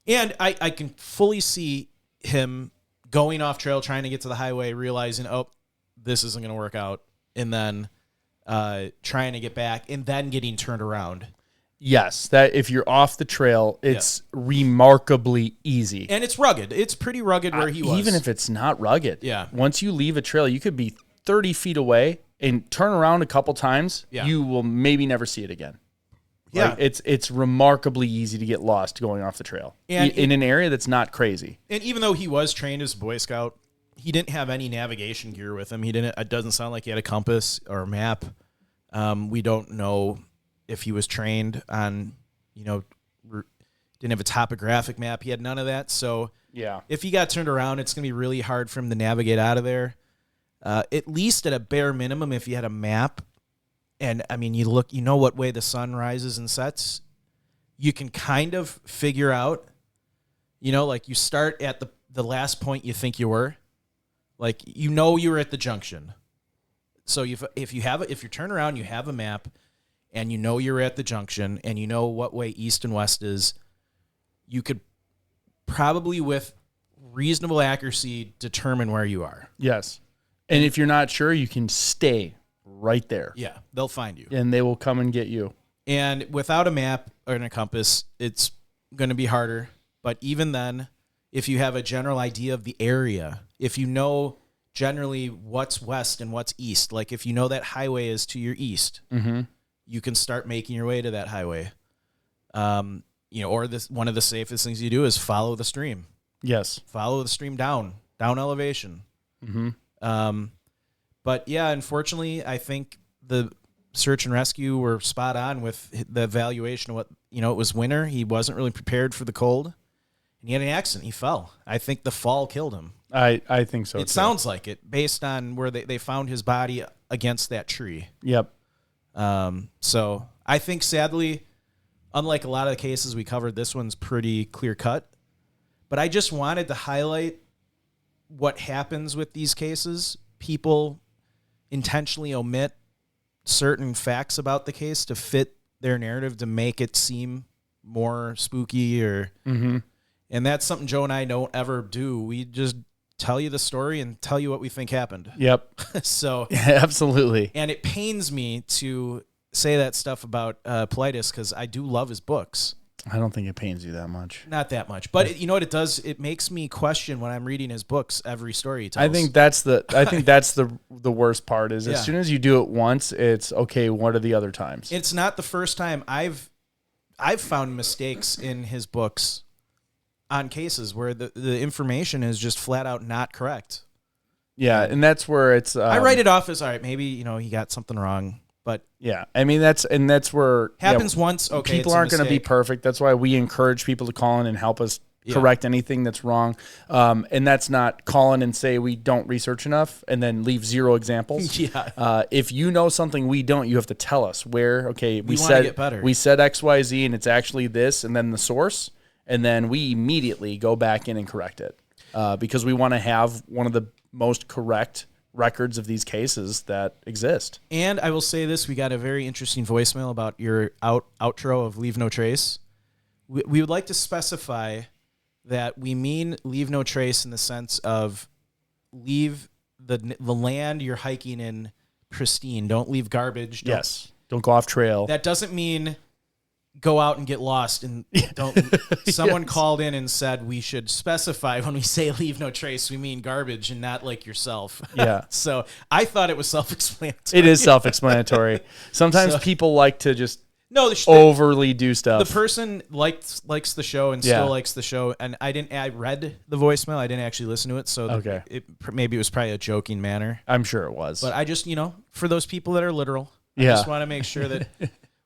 And I can fully see him going off trail, trying to get to the highway, realizing, oh, this isn't going to work out, and then trying to get back, and then getting turned around. Yes, that if you're off the trail, it's remarkably easy. And it's rugged. It's pretty rugged where he was. Even if it's not rugged. Yeah. Once you leave a trail, you could be 30 feet away and turn around a couple times. Yeah. You will maybe never see it again. Yeah. Like, it's remarkably easy to get lost going off the trail in an area that's not crazy. And even though he was trained as a Boy Scout, he didn't have any navigation gear with him. It doesn't sound like he had a compass or a map. We don't know if he was trained on, didn't have a topographic map. He had none of that. So yeah, if he got turned around, it's going to be really hard for him to navigate out of there. At least at a bare minimum, if you had a map, and you know what way the sun rises and sets, you can kind of figure out, like you start at the last point you think you were, like, you were at the junction. So if you turn around, you have a map, and you're at the junction, and you know what way east and west is, you could probably with reasonable accuracy determine where you are. Yes. And if you're not sure, you can stay right there. Yeah, they'll find you. And they will come and get you. And without a map or a compass, it's going to be harder. But even then, if you have a general idea of the area, if you know generally what's west and what's east, like if you know that highway is to your east, you can start making your way to that highway. Or one of the safest things you do is follow the stream. Yes. Follow the stream down elevation. But yeah, unfortunately, I think the search and rescue were spot on with the evaluation of what, it was winter. He wasn't really prepared for the cold, and he had an accident. He fell. I think the fall killed him. I think so. It sounds like it based on where they found his body against that tree. Yep. So I think sadly, unlike a lot of the cases we covered, this one's pretty clear cut, but I just wanted to highlight what happens with these cases. People intentionally omit certain facts about the case to fit their narrative to make it seem more spooky and that's something Joe and I don't ever do. We just tell you the story and tell you what we think happened. Yep. So yeah, absolutely. And it pains me to say that stuff about Politis because I do love his books. I don't think it pains you that much. Not that much. But you know what it does? It makes me question when I'm reading his books, every story he tells. I think that's the worst part is as soon as you do it once, it's okay, what are the other times? It's not the first time I've found mistakes in his books on cases where the information is just flat out not correct. Yeah, and that's where it's I write it off as all right, maybe, he got something wrong. But yeah, that's where happens once. Okay, people aren't going to be perfect. That's why we encourage people to call in and help us correct anything that's wrong. And that's not call in and say we don't research enough and then leave zero examples. If you know something we don't, you have to tell us where. Okay, we said get better. We said XYZ and it's actually this, and then the source, and then we immediately go back in and correct it because we want to have one of the most correct records of these cases that exist. And I will say this, we got a very interesting voicemail about your outro of Leave No Trace. We would like to specify that we mean leave no trace in the sense of leave the land you're hiking in pristine. Don't leave garbage. Don't go off trail. That doesn't mean go out and get lost and don't. Someone called in and said we should specify when we say leave no trace, we mean garbage and not like yourself. Yeah. So I thought it was self-explanatory. It is self-explanatory. Sometimes people like to just No, overly do stuff. The person likes the show and still likes the show, and I read the voicemail. I didn't actually listen to it, so maybe it was probably a joking manner. I'm sure it was. But I just, for those people that are literal, I just want to make sure that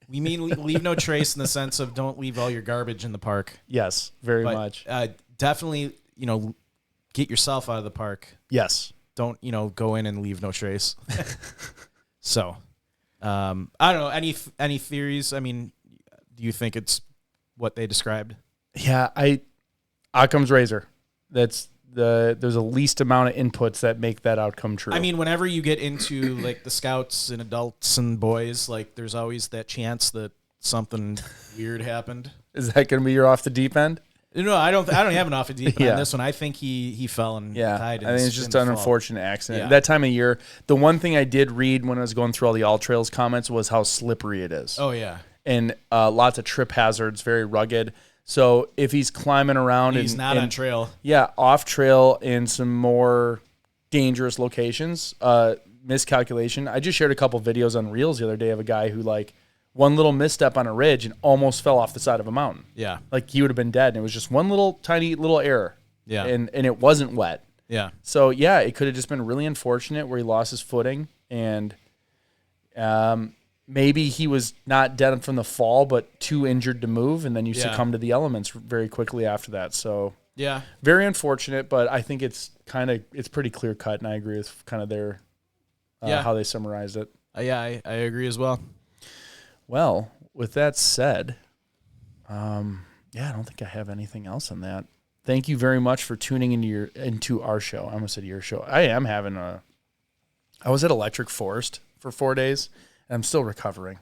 we mean leave no trace in the sense of don't leave all your garbage in the park. Yes, very much. Definitely, get yourself out of the park. Yes. Don't, go in and leave no trace. So, I don't know. Any theories? I mean, do you think it's what they described? Yeah, Occam's razor. There's a least amount of inputs that make that outcome true. I mean, whenever you get into like the scouts and adults and boys, like there's always that chance that something weird happened. Is that going to be your off the deep end? No, I don't have an off the deep end on this one. I think he fell and died. I think it's just an unfortunate accident. Yeah. That time of year, the one thing I did read when I was going through all the All Trails comments was how slippery it is. Oh yeah, and lots of trip hazards, very rugged. So if he's climbing around, he's not on trail. Yeah, off trail in some more dangerous locations. Miscalculation. I just shared a couple videos on Reels the other day of a guy who one little misstep on a ridge and almost fell off the side of a mountain. Yeah, like he would have been dead. And it was just one little tiny little error. Yeah, and it wasn't wet. Yeah. So yeah, it could have just been really unfortunate where he lost his footing and maybe he was not dead from the fall, but too injured to move, and then you succumb to the elements very quickly after that. So yeah, very unfortunate, but I think it's pretty clear cut, and I agree with kind of their how they summarized it. I agree as well. Well, with that said, I don't think I have anything else on that. Thank you very much for tuning into our show. I almost said your show. I was at Electric Forest for 4 days. I'm still recovering.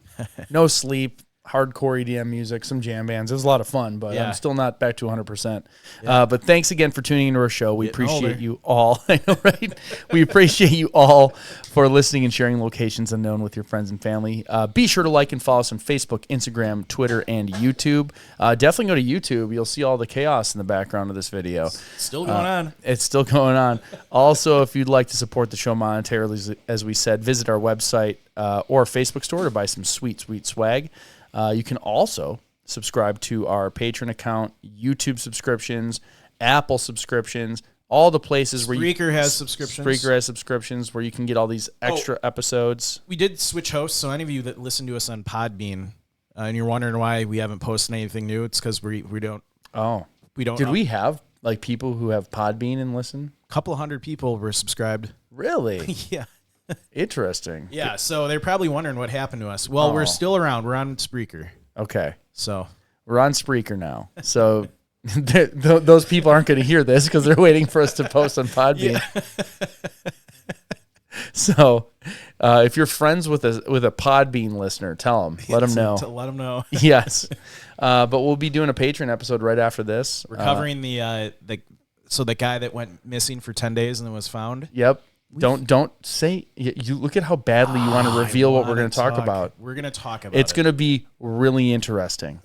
No sleep, hardcore EDM music, some jam bands. It was a lot of fun, but I'm still not back to 100%. Yeah. But thanks again for tuning into our show. We appreciate you all. I know, right? We appreciate you all for listening and sharing locations unknown with your friends and family. Be sure to like and follow us on Facebook, Instagram, Twitter, and YouTube. Definitely go to YouTube. You'll see all the chaos in the background of this video. Still going on. It's still going on. Also, if you'd like to support the show monetarily, as we said, visit our website or Facebook store to buy some sweet, sweet swag. You can also subscribe to our Patreon account, YouTube subscriptions, Apple subscriptions, all the places where Spreaker has subscriptions. Spreaker has subscriptions where you can get all these extra episodes. We did switch hosts, so any of you that listen to us on Podbean and you're wondering why we haven't posted anything new, it's because we don't. Oh, we don't. Did we have people who have Podbean and listen? A couple hundred people were subscribed. Really? Yeah. Interesting. Yeah, so they're probably wondering what happened to us. Well, we're still around. We're on Spreaker. Okay. So we're on Spreaker now. So those people aren't going to hear this because they're waiting for us to post on Podbean. Yeah. So if you're friends with a Podbean listener, tell them. Let them know. Let them know. Yes. But we'll be doing a Patreon episode right after this. We're covering the guy that went missing for 10 days and then was found. Yep. Don't say you look at how badly you want to reveal what we're going to talk about. We're going to talk about it's going to be really interesting.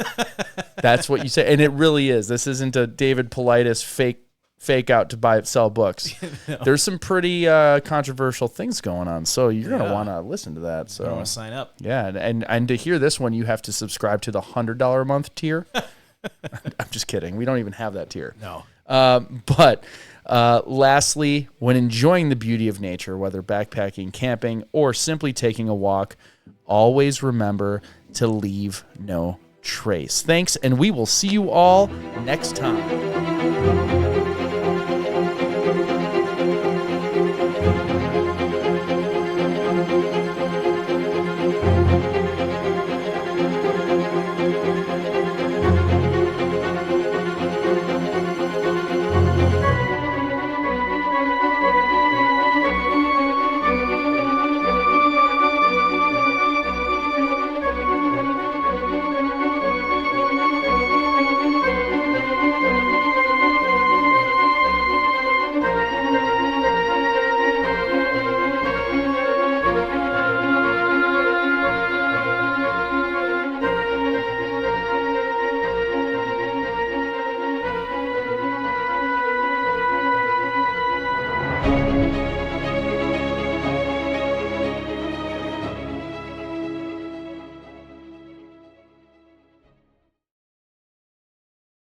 That's what you say, and it really is. This isn't a David Politis fake out to sell books. No. There's some pretty controversial things going on, so you're going to want to listen to that. So want to sign up. Yeah, and to hear this one, you have to subscribe to the $100 a month tier. I'm just kidding. We don't even have that tier. No. But lastly, when enjoying the beauty of nature, whether backpacking, camping, or simply taking a walk, always remember to leave no trace. Thanks, and we will see you all next time.